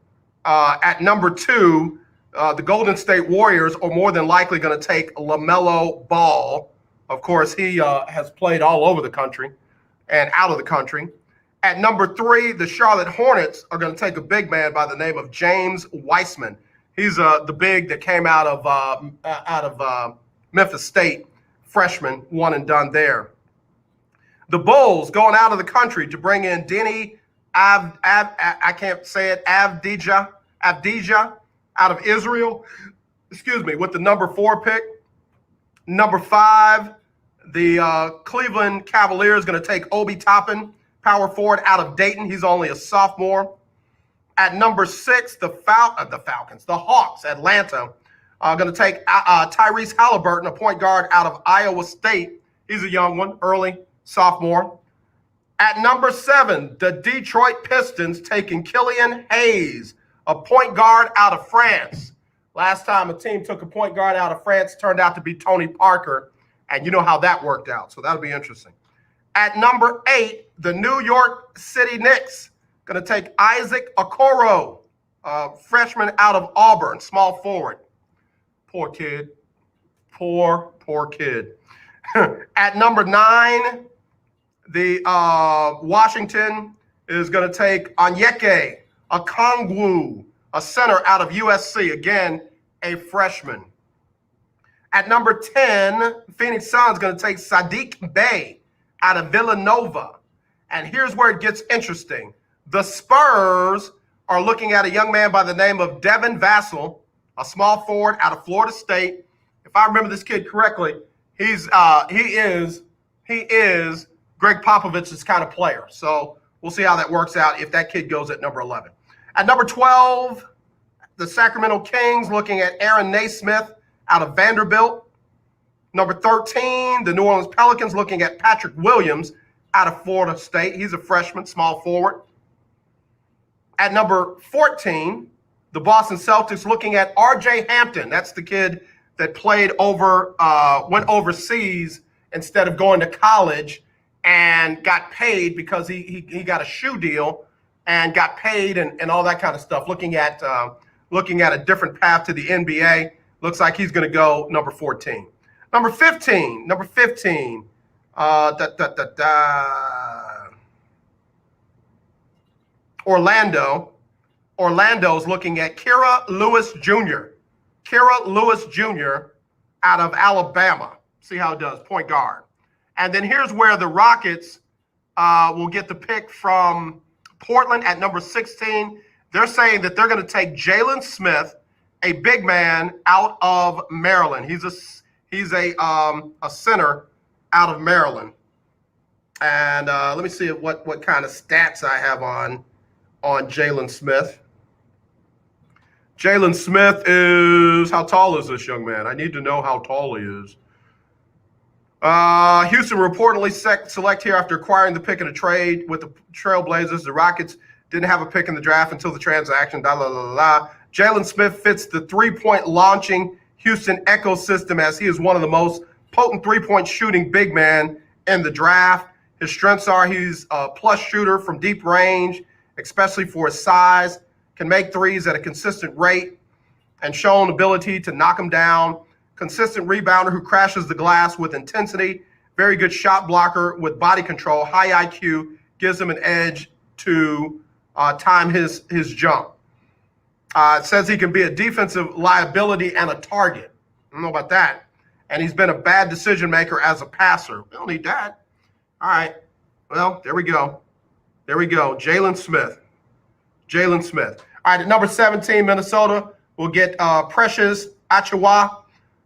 At number 2, the Golden State Warriors are more than likely going to take LaMelo Ball. Of course, he has played all over the country and out of the country. At number 3, the Charlotte Hornets are going to take a big man by the name of James Wiseman. He's the big that came out of Memphis State, freshman, one and done there. The Bulls going out of the country to bring in Denny I can't say it, Avdija out of Israel, with the number 4 pick. Number 5, the Cleveland Cavaliers going to take Obi Toppin, power forward out of Dayton. He's only a sophomore. At number 6, the Hawks, Atlanta, are going to take Tyrese Halliburton, a point guard out of Iowa State. He's a young one, early sophomore. At number 7, the Detroit Pistons taking Killian Hayes, a point guard out of France. Last time a team took a point guard out of France, turned out to be Tony Parker, and you know how that worked out, so that'll be interesting. At number 8, the New York City Knicks going to take Isaac Okoro, freshman out of Auburn, small forward. Poor kid. Poor kid. At number 9, the Washington is going to take Onyeka Okongwu, a center out of USC, again, a freshman. At number 10, Phoenix Suns going to take Sadiq Bey out of Villanova. And here's where it gets interesting. The Spurs are looking at a young man by the name of Devin Vassell, a small forward out of Florida State. If I remember this kid correctly, he is Greg Popovich's kind of player. So we'll see how that works out if that kid goes at number 11. At number 12, the Sacramento Kings looking at Aaron Naismith out of Vanderbilt. Number 13, the New Orleans Pelicans looking at Patrick Williams out of Florida State. He's a freshman, small forward. At number 14, the Boston Celtics looking at R.J. Hampton. That's the kid that went overseas instead of going to college and got paid because he got a shoe deal and got paid and all that kind of stuff. Looking at a different path to the NBA. Looks like he's going to go number 14. Number 15. Orlando's looking at Kira Lewis Jr. out of Alabama. See how it does, point guard. And then here's where the Rockets will get the pick from Portland at number 16. They're saying that they're going to take Jalen Smith, a big man out of Maryland. He's a center out of Maryland. And let me see what kind of stats I have on Jalen Smith. Jalen Smith is, how tall is this young man? I need to know how tall he is. Houston reportedly select here after acquiring the pick in a trade with the Trailblazers. The Rockets didn't have a pick in the draft until the transaction. Jalen Smith fits the three-point launching Houston ecosystem as he is one of the most potent three-point shooting big men in the draft. His strengths are he's a plus shooter from deep range, especially for his size, can make threes at a consistent rate, and shown ability to knock them down. Consistent rebounder who crashes the glass with intensity. Very good shot blocker with body control. High IQ gives him an edge to time his jump. It says he can be a defensive liability and a target. I don't know about that. And he's been a bad decision maker as a passer. We don't need that. All right. Well, there we go. Jalen Smith. All right, at number 17, Minnesota will get Precious Achiuwa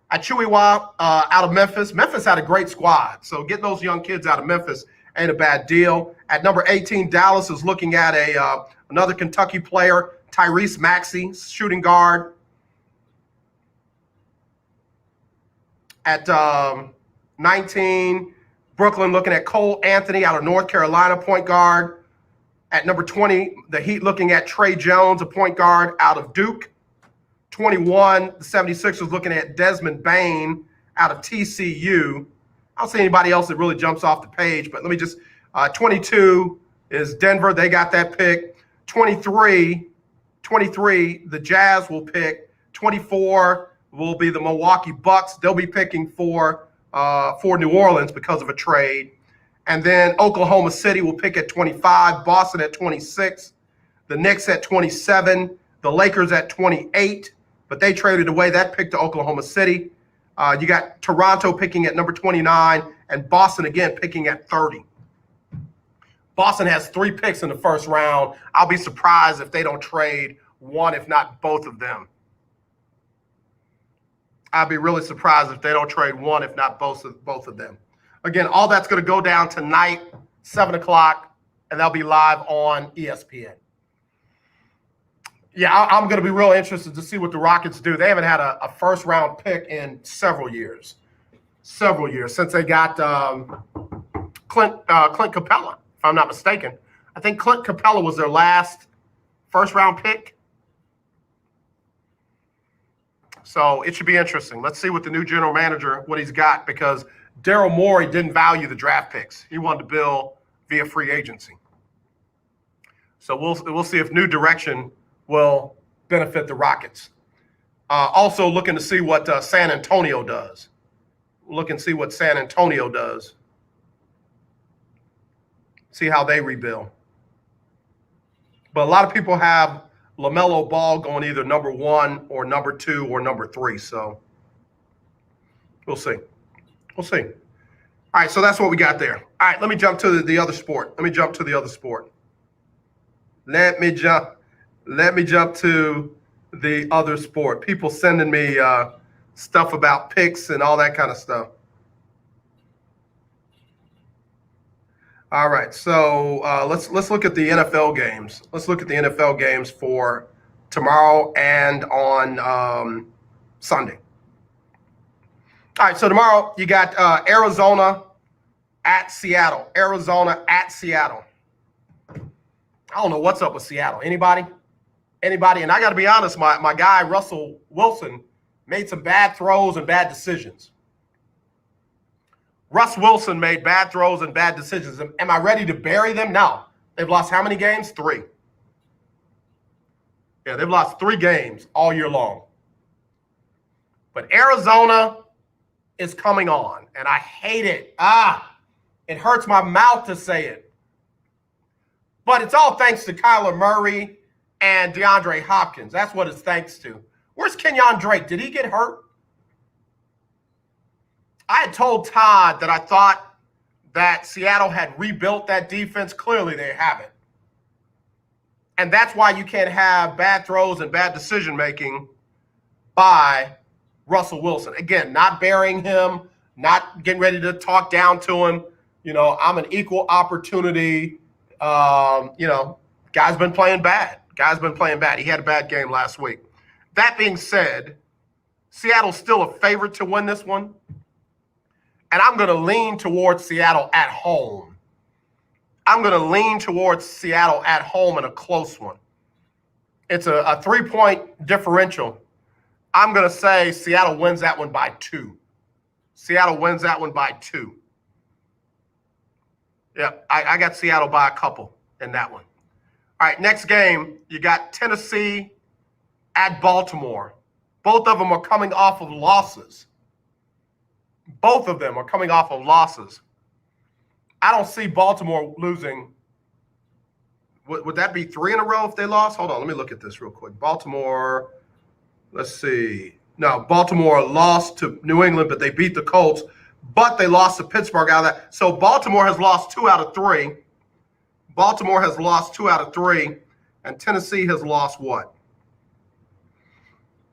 out of Memphis. Memphis had a great squad, so getting those young kids out of Memphis ain't a bad deal. At number 18, Dallas is looking at another Kentucky player, Tyrese Maxey, shooting guard. At 19, Brooklyn looking at Cole Anthony out of North Carolina, point guard. At number 20, the Heat looking at Trey Jones, a point guard out of Duke. 21, the 76ers looking at Desmond Bane out of TCU. I don't see anybody else that really jumps off the page, but let me just 22 is Denver. They got that pick. 23, the Jazz will pick. 24 will be the Milwaukee Bucks. They'll be picking for New Orleans because of a trade. And then Oklahoma City will pick at 25, Boston at 26, the Knicks at 27, the Lakers at 28, but they traded away that pick to Oklahoma City. You got Toronto picking at number 29 and Boston again picking at 30. Boston has 3 picks in the first round. I'll be surprised if they don't trade one, if not both of them. I'd be really surprised if they don't trade one, if not both of them. Again, all that's going to go down tonight, 7 o'clock, and they'll be live on ESPN. Yeah, I'm going to be real interested to see what the Rockets do. They haven't had a first-round pick in several years, since they got Clint Capella, if I'm not mistaken. I think Clint Capella was their last first-round pick. So it should be interesting. Let's see what the new general manager, what he's got, because Daryl Morey didn't value the draft picks. He wanted to build via free agency. So we'll see if new direction will benefit the Rockets. Also looking to see what San Antonio does. See how they rebuild. But a lot of people have LaMelo Ball going either number 1 or number 2 or number 3. So we'll see. All right, so that's what we got there. All right, let me jump to the other sport. Let me jump to the other sport. People sending me stuff about picks and all that kind of stuff. All right, so let's look at the NFL games. Let's look at the NFL games for tomorrow and on Sunday. All right, so tomorrow you got Arizona at Seattle. I don't know what's up with Seattle. Anybody? And I got to be honest, my guy Russell Wilson made some bad throws and bad decisions. Russ Wilson made bad throws and bad decisions. Am I ready to bury them? No. They've lost how many games? 3. Yeah, they've lost 3 games all year long. But Arizona is coming on, and I hate it. It hurts my mouth to say it. But it's all thanks to Kyler Murray and DeAndre Hopkins. That's what it's thanks to. Where's Kenyon Drake? Did he get hurt? I had told Todd that I thought that Seattle had rebuilt that defense. Clearly, they haven't. And that's why you can't have bad throws and bad decision-making by Russell Wilson. Again, not burying him, not getting ready to talk down to him. I'm an equal opportunity. Guy's been playing bad. He had a bad game last week. That being said, Seattle's still a favorite to win this one. And I'm going to lean towards Seattle at home. in a close one. It's a 3-point differential. I'm going to say Seattle wins that one by 2. Yeah, I got Seattle by a couple in that one. All right, next game, you got Tennessee at Baltimore. Both of them are coming off of losses. I don't see Baltimore losing. Would that be 3 in a row if they lost? Hold on, let me look at this real quick. Baltimore, let's see. No, Baltimore lost to New England, but they beat the Colts. But they lost to Pittsburgh out of that. So Baltimore has lost 2 out of 3. And Tennessee has lost what?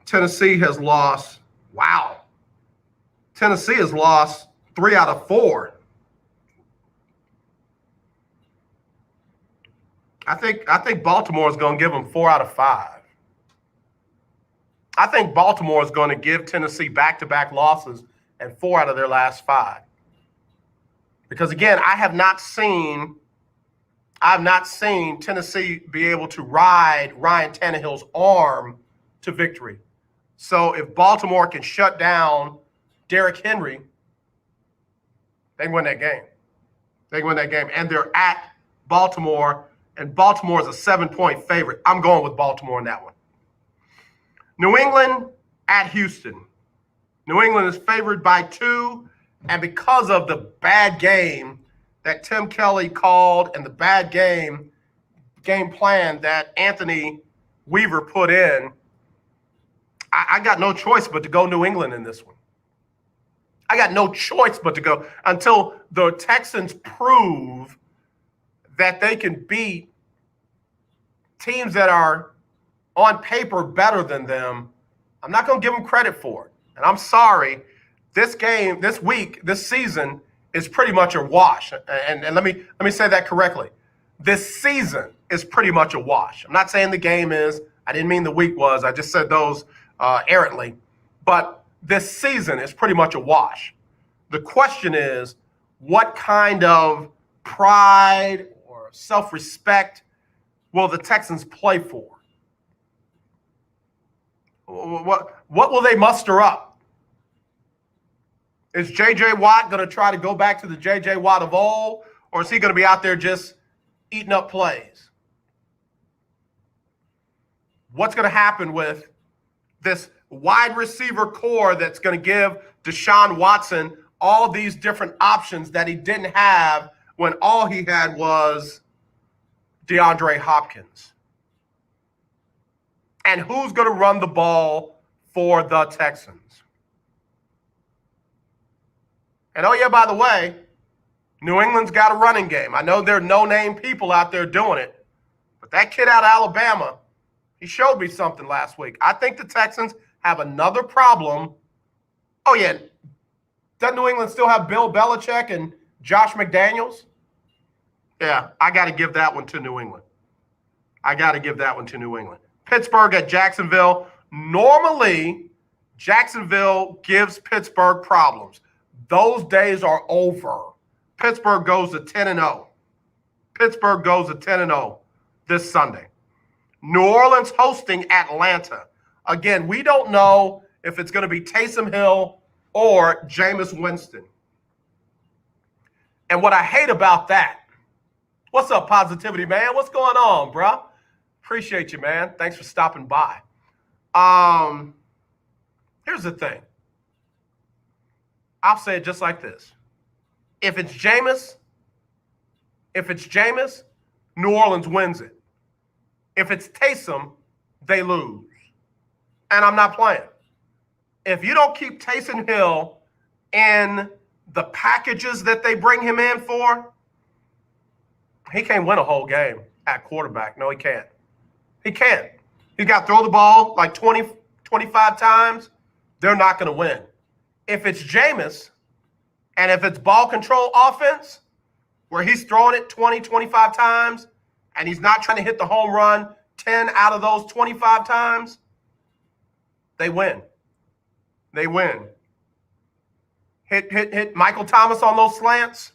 Tennessee has lost. Wow. Tennessee has lost 3 out of 4. I think Baltimore is going to give them 4 out of 5. I think Baltimore is going to give Tennessee back-to-back losses and 4 out of their last 5. Because again, I have not seen Tennessee be able to ride Ryan Tannehill's arm to victory. So if Baltimore can shut down Derrick Henry, they win that game. They win that game. And they're at Baltimore, and Baltimore is a 7-point favorite. I'm going with Baltimore in that one. New England at Houston. New England is favored by 2, and because of the bad game that Tim Kelly called and the bad game plan that Anthony Weaver put in, I got no choice but to go New England in this one. I got no choice but to go until the Texans prove that they can beat teams that are on paper better than them. I'm not going to give them credit for it. And I'm sorry, this game, this week, this season is pretty much a wash. And let me say that correctly. This season is pretty much a wash. I'm not saying the game is. I didn't mean the week was. I just said those errantly. But this season is pretty much a wash. The question is, what kind of pride or self-respect will the Texans play for? What will they muster up? Is J.J. Watt going to try to go back to the J.J. Watt of old, or is he going to be out there just eating up plays? What's going to happen with this wide receiver core that's going to give Deshaun Watson all these different options that he didn't have when all he had was DeAndre Hopkins? And who's going to run the ball for the Texans? And oh yeah, by the way, New England's got a running game. I know there are no-name people out there doing it, but that kid out of Alabama, he showed me something last week. I think the Texans have another problem. Oh yeah, doesn't New England still have Bill Belichick and Josh McDaniels? Yeah, I got to give that one to New England. Pittsburgh at Jacksonville. Normally, Jacksonville gives Pittsburgh problems. Those days are over. Pittsburgh goes to 10-0. This Sunday. New Orleans hosting Atlanta. Again, we don't know if it's going to be Taysom Hill or Jameis Winston. And what I hate about that, what's up, Positivity, man? What's going on, bro? Appreciate you, man. Thanks for stopping by. Here's the thing. I'll say it just like this. If it's Jameis, New Orleans wins it. If it's Taysom, they lose. And I'm not playing. If you don't keep Taysom Hill in the packages that they bring him in for, he can't win a whole game at quarterback. No, he can't. He can't. He's got to throw the ball like 20, 25 times. They're not going to win. If it's Jameis, and if it's ball control offense, where he's throwing it 20, 25 times, and he's not trying to hit the home run 10 out of those 25 times, they win. Hit Michael Thomas on those slants.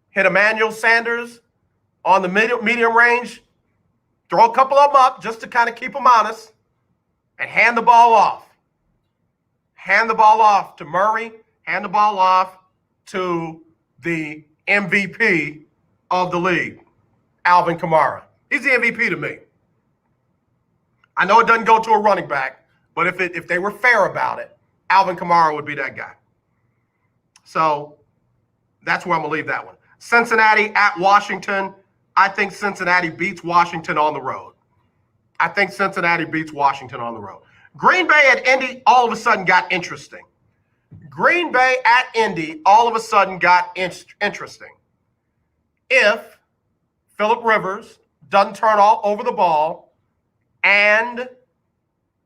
Hit Emmanuel Sanders on the medium range. Throw a couple of them up just to kind of keep them honest. And hand the ball off. Hand the ball off to Murray. Hand the ball off to the MVP of the league, Alvin Kamara. He's the MVP to me. I know it doesn't go to a running back, but if they were fair about it, Alvin Kamara would be that guy. So that's where I'm going to leave that one. Cincinnati at Washington. I think Cincinnati beats Washington on the road. Green Bay at Indy all of a sudden got interesting. If Phillip Rivers doesn't turn all over the ball, and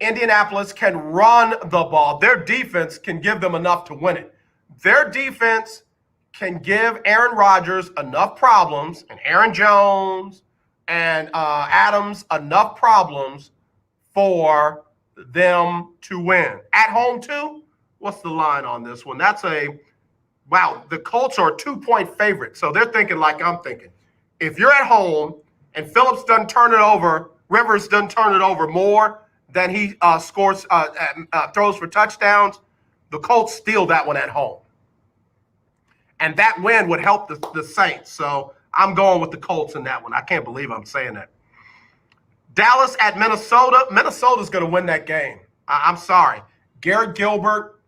Indianapolis can run the ball. Their defense can give them enough to win it. Their defense can give Aaron Rodgers enough problems, and Aaron Jones and Adams enough problems for them to win. At home, too? What's the line on this one? Wow, the Colts are a 2-point favorite, so they're thinking like I'm thinking. If you're at home and Phillips doesn't turn it over, Rivers doesn't turn it over more than he throws for touchdowns, the Colts steal that one at home. And that win would help the Saints. So I'm going with the Colts in that one. I can't believe I'm saying that. Dallas at Minnesota. Minnesota's going to win that game. I'm sorry. Garrett Gilbert,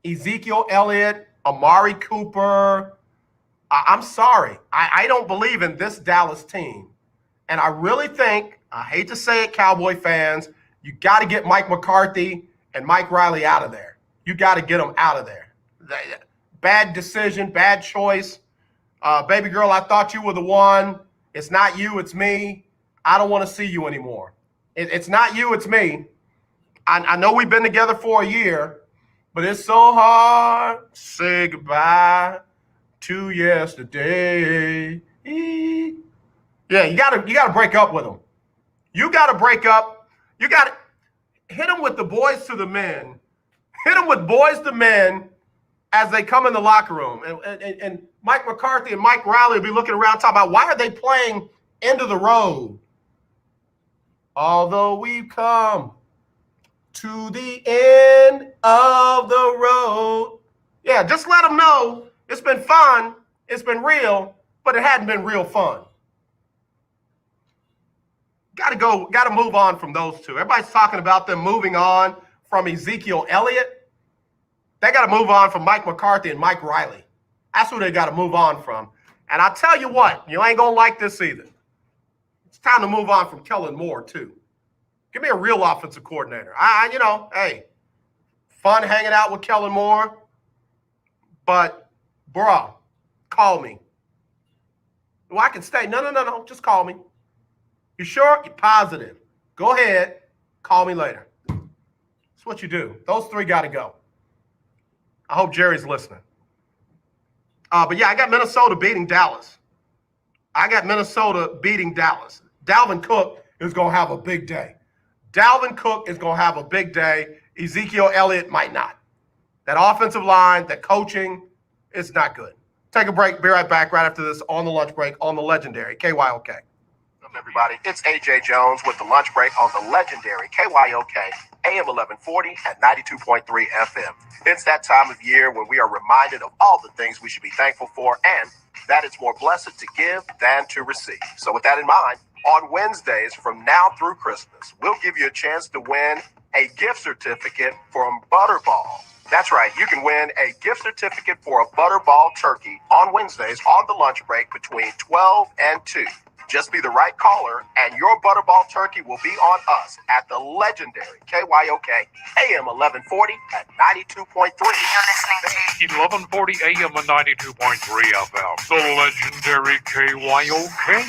Ezekiel Elliott, Amari Cooper. I'm sorry. I don't believe in this Dallas team. And I really think, I hate to say it, Cowboy fans, you got to get Mike McCarthy and Mike Riley out of there. You got to get them out of there. Bad decision, bad choice. Baby girl, I thought you were the one. It's not you, it's me. I don't want to see you anymore. It's not you, it's me. I know we've been together for a year, but it's so hard to say goodbye to yesterday. Yeah, you gotta break up with them. You gotta break up. You gotta hit them with the boys to the men. Hit them with boys to men as they come in the locker room. And Mike McCarthy and Mike Riley will be looking around talking about, why are they playing End of the Road? Although we've come to the end of the road. Yeah, just let them know it's been fun, it's been real, but it hadn't been real fun. Got to move on from those two. Everybody's talking about them moving on from Ezekiel Elliott. They got to move on from Mike McCarthy and Mike Riley. That's who they got to move on from. And I'll tell you what, you ain't going to like this either. It's time to move on from Kellen Moore, too. Give me a real offensive coordinator. Hey, fun hanging out with Kellen Moore, but, bruh, call me. Well, I can stay. No, just call me. You sure? You're positive. Go ahead. Call me later. That's what you do. Those three got to go. I hope Jerry's listening. But yeah, I got Minnesota beating Dallas. Dalvin Cook is going to have a big day. Ezekiel Elliott might not. That offensive line, that coaching, it's not good. Take a break. Be right back right after this on the lunch break on the legendary KYOK. Everybody, it's AJ Jones with the lunch break on the legendary KYOK AM 1140 and 92.3 FM. It's that time of year when we are reminded of all the things we should be thankful for, and that it's more blessed to give than to receive. So with that in mind, on Wednesdays from now through Christmas, we'll give you a chance to win a gift certificate from Butterball. That's right, you can win a gift certificate for a Butterball turkey on Wednesdays on the lunch break between 12 and 2. Just be the right caller, and your Butterball turkey will be on us at the legendary KYOK AM 1140 at 92.3. You're listening to 1140 AM and 92.3 FM. The legendary KYOK.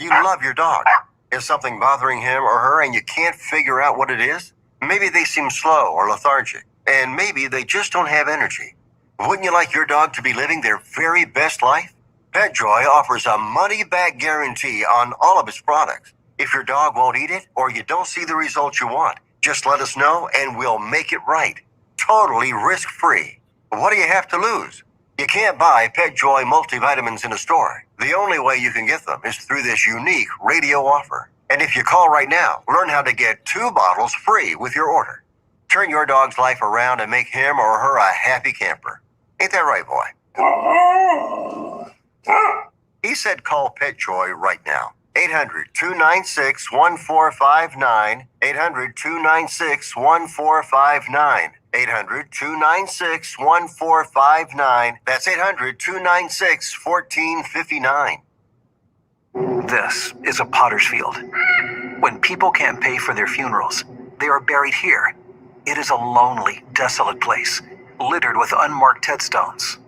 You love your dog. Is something bothering him or her and you can't figure out what it is? Maybe they seem slow or lethargic, and maybe they just don't have energy. Wouldn't you like your dog to be living their very best life? PetJoy offers a money-back guarantee on all of its products. If your dog won't eat it or you don't see the results you want, just let us know and we'll make it right. Totally risk-free. What do you have to lose? You can't buy PetJoy multivitamins in a store. The only way you can get them is through this unique radio offer. And if you call right now, learn how to get 2 bottles free with your order. Turn your dog's life around and make him or her a happy camper. Ain't that right, boy? He said call PetJoy right now. 800-296-1459. 800-296-1459. 800-296-1459. That's 800-296-1459. This is a potter's field. When people can't pay for their funerals, they are buried here. It is a lonely, desolate place, littered with unmarked headstones.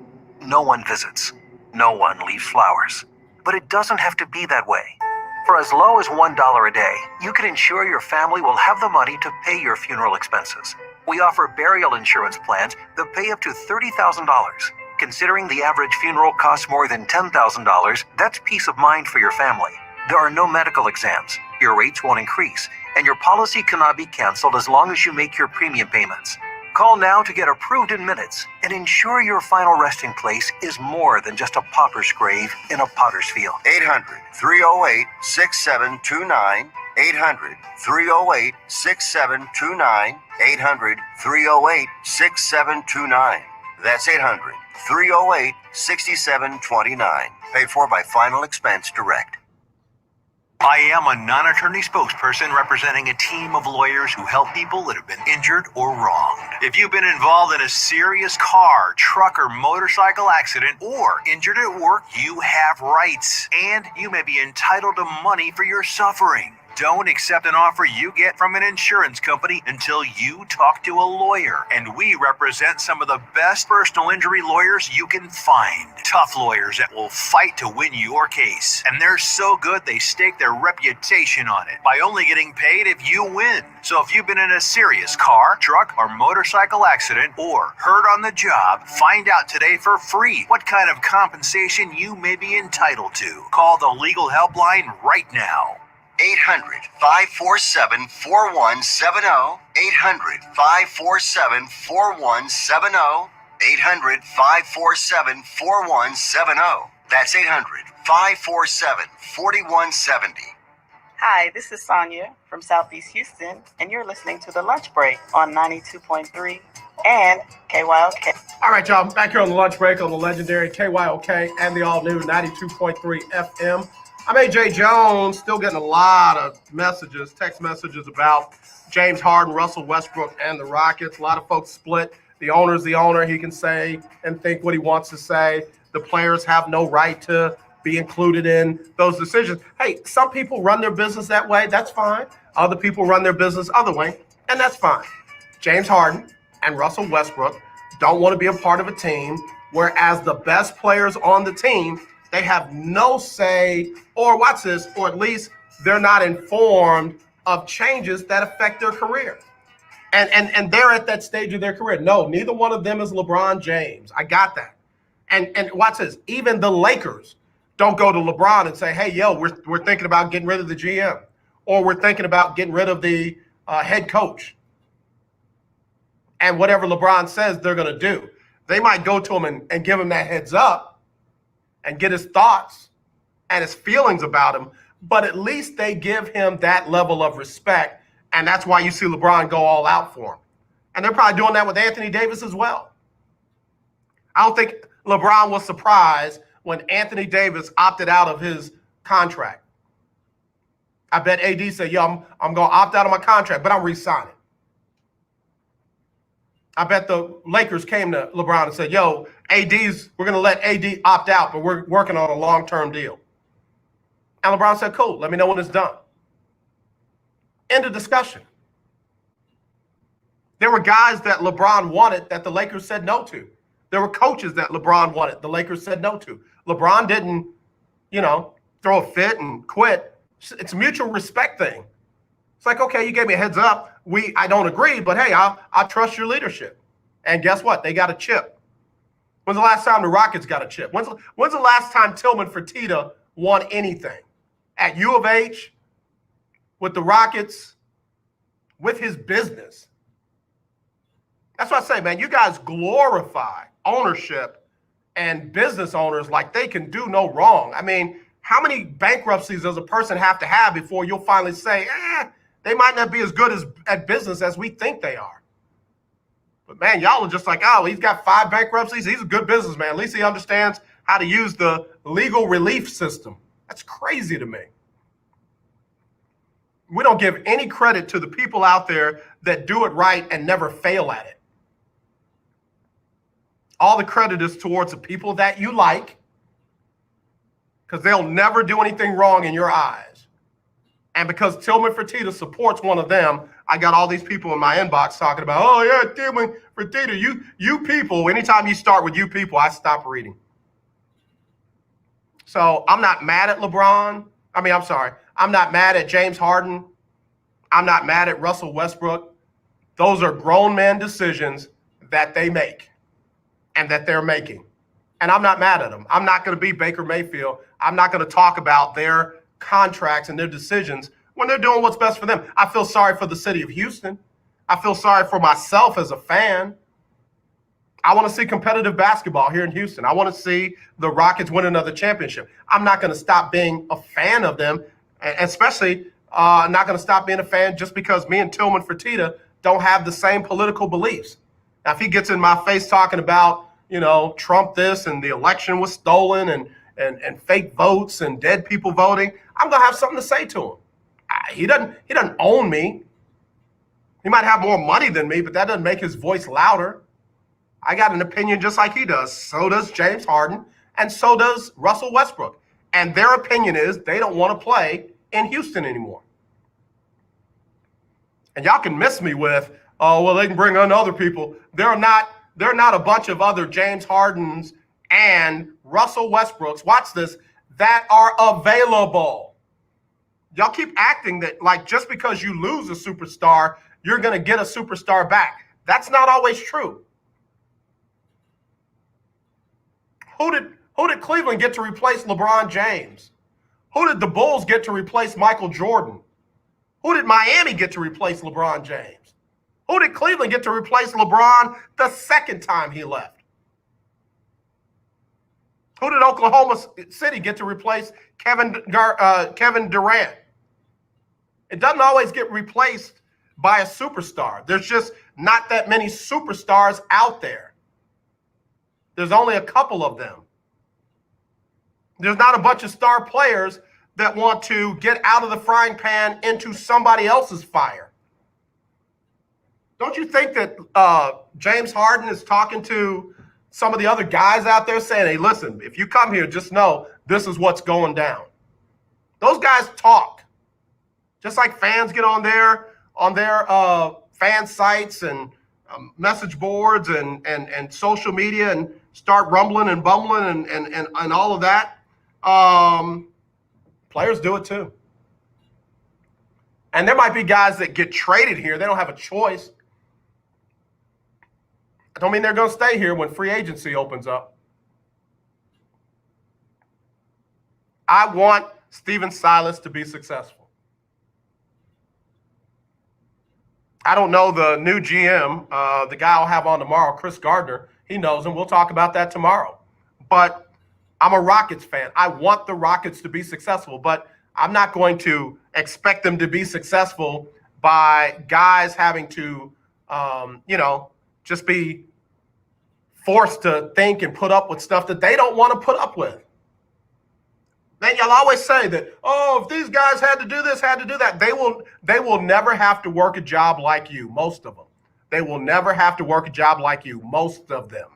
No one visits. No one leaves flowers. But it doesn't have to be that way. For as low as $1 a day, you can ensure your family will have the money to pay your funeral expenses. We offer burial insurance plans that pay up to $30,000. Considering the average funeral costs more than $10,000, that's peace of mind for your family. There are no medical exams, your rates won't increase, and your policy cannot be canceled as long as you make your premium payments. Call now to get approved in minutes and ensure your final resting place is more than just a pauper's grave in a potter's field. 800-308-6729. 800-308-6729. 800-308-6729. That's 800-308-6729. Paid for by Final Expense Direct. I am a non-attorney spokesperson representing a team of lawyers who help people that have been injured or wronged. If you've been involved in a serious car, truck, or motorcycle accident, or injured at work, you have rights, and you may be entitled to money for your suffering. Don't accept an offer you get from an insurance company until you talk to a lawyer. And we represent some of the best personal injury lawyers you can find. Tough lawyers that will fight to win your case. And they're so good they stake their reputation on it by only getting paid if you win. So if you've been in a serious car, truck, or motorcycle accident or hurt on the job, find out today for free what kind of compensation you may be entitled to. Call the legal helpline right now. 800-547-4170. 800-547-4170. 800-547-4170. That's 800-547-4170. Hi, this is Sonia from Southeast Houston, and you're listening to The Lunch Break on 92.3 and KYOK. All right, y'all, back here on the lunch break on the legendary KYOK and the all-new 92.3 FM. I'm AJ Jones, still getting a lot of messages, text messages about James Harden, Russell Westbrook, and the Rockets. A lot of folks split. The owner's the owner. He can say and think what he wants to say. The players have no right to be included in those decisions. Hey, some people run their business that way. That's fine. Other people run their business other way, and that's fine. James Harden and Russell Westbrook don't want to be a part of a team, whereas the best players on the team, they have no say, or watch this, or at least they're not informed of changes that affect their career. And they're at that stage of their career. No, neither one of them is LeBron James. I got that. And watch this, even the Lakers don't go to LeBron and say, hey, yo, we're thinking about getting rid of the GM, or we're thinking about getting rid of the head coach. And whatever LeBron says, they're going to do. They might go to him and give him that heads up and get his thoughts and his feelings about him, but at least they give him that level of respect, and that's why you see LeBron go all out for him. And they're probably doing that with Anthony Davis as well. I don't think LeBron was surprised when Anthony Davis opted out of his contract. I bet AD said, yo, I'm going to opt out of my contract, but I'm re-signing. I bet the Lakers came to LeBron and said, yo, we're going to let AD opt out, but we're working on a long-term deal. And LeBron said, cool, let me know when it's done. End of discussion. There were guys that LeBron wanted that the Lakers said no to. There were coaches that LeBron wanted, the Lakers said no to. LeBron didn't, throw a fit and quit. It's a mutual respect thing. It's like, okay, you gave me a heads up. I don't agree, but hey, I trust your leadership. And guess what? They got a chip. When's the last time the Rockets got a chip? When's the last time Tillman Fertitta won anything? At U of H, with the Rockets, with his business. That's what I say, man. You guys glorify ownership and business owners like they can do no wrong. I mean, how many bankruptcies does a person have to have before you'll finally say, they might not be as good at business as we think they are? But man, y'all are just like, oh, he's got 5 bankruptcies. He's a good businessman. At least he understands how to use the legal relief system. That's crazy to me. We don't give any credit to the people out there that do it right and never fail at it. All the credit is towards the people that you like, because they'll never do anything wrong in your eyes. And because Tillman Fertitta supports one of them, I got all these people in my inbox talking about, oh yeah, Tillman Fertitta, you people. Anytime you start with you people, I stop reading. So I'm not mad at LeBron. I'm sorry. I'm not mad at James Harden. I'm not mad at Russell Westbrook. Those are grown man decisions that they make and that they're making. And I'm not mad at them. I'm not going to be Baker Mayfield. I'm not going to talk about their contracts and their decisions when they're doing what's best for them. I feel sorry for the city of Houston. I feel sorry for myself as a fan. I want to see competitive basketball here in Houston. I want to see the Rockets win another championship. I'm not going to stop being a fan of them, especially not going to stop being a fan just because me and Tillman Fertitta don't have the same political beliefs. Now, if he gets in my face talking about, Trump this and the election was stolen and fake votes and dead people voting, I'm going to have something to say to him. He doesn't own me. He might have more money than me, but that doesn't make his voice louder. I got an opinion just like he does. So does James Harden, and so does Russell Westbrook. And their opinion is they don't want to play in Houston anymore. And y'all can miss me with, oh, well, they can bring on other people. They're not a bunch of other James Hardens and Russell Westbrooks, watch this, that are available. Y'all keep acting that like just because you lose a superstar, you're going to get a superstar back. That's not always true. Who did Cleveland get to replace LeBron James? Who did the Bulls get to replace Michael Jordan? Who did Miami get to replace LeBron James? Who did Cleveland get to replace LeBron the second time he left? Who did Oklahoma City get to replace Kevin Durant? It doesn't always get replaced by a superstar. There's just not that many superstars out there. There's only a couple of them. There's not a bunch of star players that want to get out of the frying pan into somebody else's fire. Don't you think that James Harden is talking to some of the other guys out there saying, hey, listen, if you come here, just know this is what's going down. Those guys talk. Just like fans get on their fan sites and message boards and social media and start rumbling and bumbling and all of that. Players do it too. And there might be guys that get traded here. They don't have a choice. I don't mean they're going to stay here when free agency opens up. I want Stephen Silas to be successful. I don't know the new GM, the guy I'll have on tomorrow, Chris Gardner. He knows, and we'll talk about that tomorrow. But I'm a Rockets fan. I want the Rockets to be successful, but I'm not going to expect them to be successful by guys having to, just be forced to think and put up with stuff that they don't want to put up with. Then y'all always say that, oh, if these guys had to do this, had to do that, they will never have to work a job like you, most of them. They will never have to work a job like you, most of them.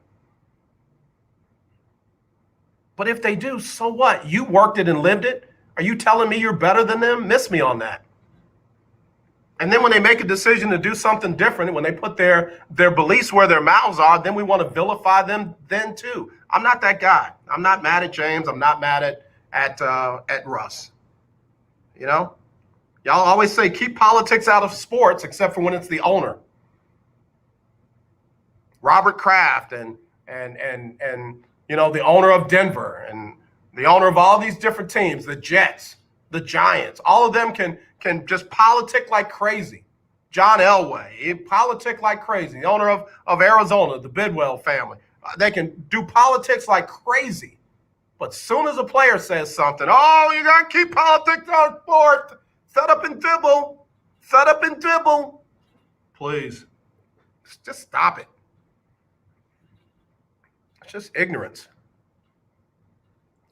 But if they do, so what? You worked it and lived it. Are you telling me you're better than them? Miss me on that. And then when they make a decision to do something different, when they put their beliefs where their mouths are, then we want to vilify them then too. I'm not that guy. I'm not mad at James. I'm not mad at Russ. Y'all always say keep politics out of sports except for when it's the owner. Robert Kraft and the owner of Denver and the owner of all these different teams, the Jets, the Giants, all of them can just politic like crazy. John Elway, he politic like crazy. The owner of Arizona, the Bidwell family, they can do politics like crazy. But soon as a player says something, oh, you got to keep politics on sport. Set up and dribble. Set up and dribble. Please, just stop it. It's just ignorance.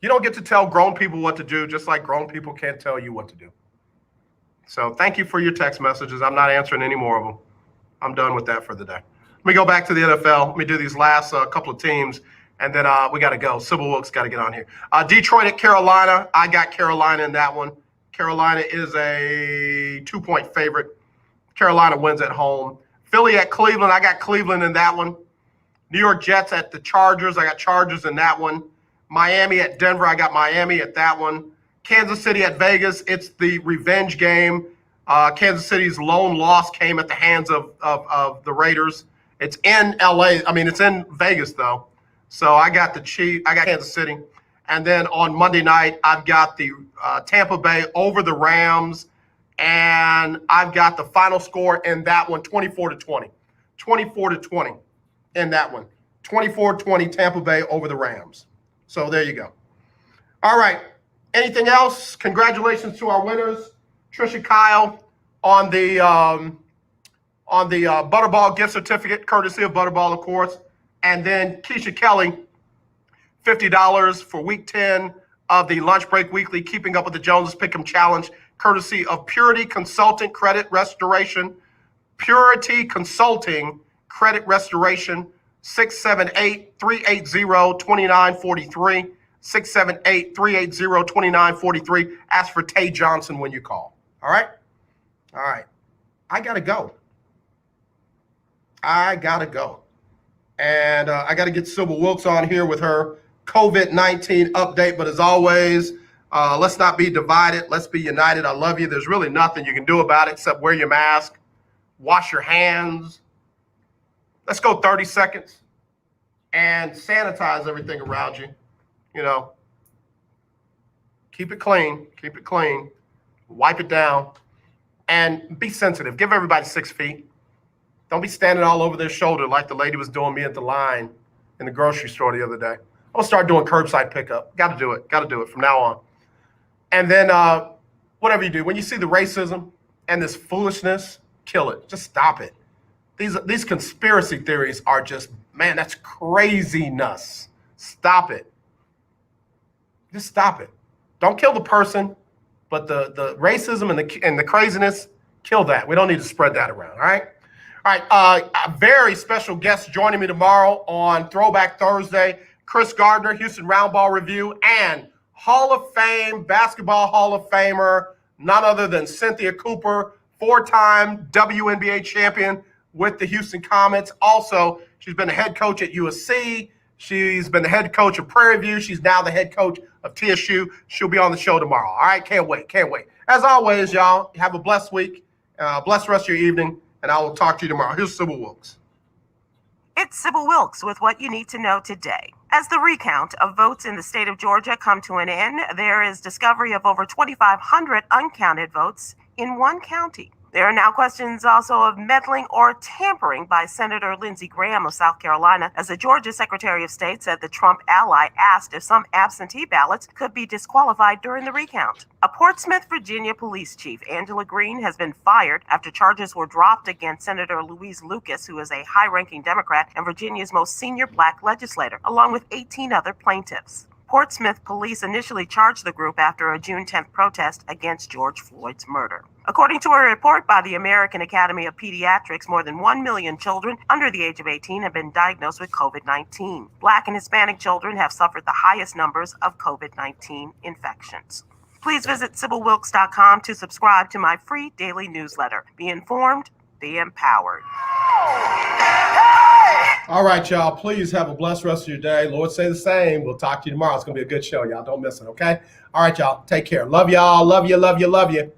You don't get to tell grown people what to do, just like grown people can't tell you what to do. So thank you for your text messages. I'm not answering any more of them. I'm done with that for the day. Let me go back to the NFL. Let me do these last couple of teams, and then we got to go. Sybil Wilkes got to get on here. Detroit at Carolina. I got Carolina in that one. Carolina is a 2-point favorite. Carolina wins at home. Philly at Cleveland. I got Cleveland in that one. New York Jets at the Chargers. I got Chargers in that one. Miami at Denver. I got Miami at that one. Kansas City at Vegas. It's the revenge game. Kansas City's lone loss came at the hands of the Raiders. It's in LA. I mean, it's in Vegas though. So I got the Chiefs. I got Kansas City. And then on Monday night, I've got the Tampa Bay over the Rams. And I've got the final score in that one, 24-20. 24-20 in that one. 24-20 Tampa Bay over the Rams. So there you go. All right. Anything else? Congratulations to our winners. Trisha Kyle on the Butterball gift certificate, courtesy of Butterball, of course. And then Keisha Kelly, $50 for week 10 of the Lunch Break Weekly Keeping Up with the Joneses Pick'em Challenge, courtesy of Purity Consulting Credit Restoration. Purity Consulting Credit Restoration, 678-380-2943. 678-380-2943. Ask for Tay Johnson when you call. All right? All right. I got to go. And I got to get Sybil Wilkes on here with her COVID-19 update. But as always, let's not be divided. Let's be united. I love you. There's really nothing you can do about it except wear your mask, wash your hands. Let's go 30 seconds and sanitize everything around you. You know, keep it clean, wipe it down, and be sensitive. Give everybody 6 feet. Don't be standing all over their shoulder like the lady was doing me at the line in the grocery store the other day. I'm going to start doing curbside pickup. Got to do it from now on. And then whatever you do, when you see the racism and this foolishness, kill it. Just stop it. These conspiracy theories are just, man, that's craziness. Stop it. Just stop it. Don't kill the person, but the racism and the craziness, kill that. We don't need to spread that around, all right? All right, a very special guest joining me tomorrow on Throwback Thursday, Chris Gardner, Houston Roundball Review, and Hall of Fame, Basketball Hall of Famer, none other than Cynthia Cooper, 4-time WNBA champion with the Houston Comets. Also, she's been the head coach at USC. She's been the head coach of Prairie View. She's now the head coach of TSU. She'll be on the show tomorrow. All right, can't wait. As always, y'all, have a blessed week, blessed rest of your evening, and I will talk to you tomorrow. Here's Sybil Wilkes. It's Sybil Wilkes with what you need to know today. As the recount of votes in the state of Georgia come to an end, there is discovery of over 2,500 uncounted votes in one county. There are now questions also of meddling or tampering by Senator Lindsey Graham of South Carolina, as the Georgia Secretary of State said the Trump ally asked if some absentee ballots could be disqualified during the recount. A Portsmouth, Virginia police chief, Angela Green, has been fired after charges were dropped against Senator Louise Lucas, who is a high-ranking Democrat and Virginia's most senior black legislator, along with 18 other plaintiffs. Portsmouth police initially charged the group after a June 10th protest against George Floyd's murder. According to a report by the American Academy of Pediatrics, more than 1 million children under the age of 18 have been diagnosed with COVID-19. Black and Hispanic children have suffered the highest numbers of COVID-19 infections. Please visit SybilWilkes.com to subscribe to my free daily newsletter. Be informed, be empowered. All right, y'all. Please have a blessed rest of your day. Lord say the same. We'll talk to you tomorrow. It's going to be a good show, y'all. Don't miss it, okay? All right, y'all. Take care. Love y'all. Love you.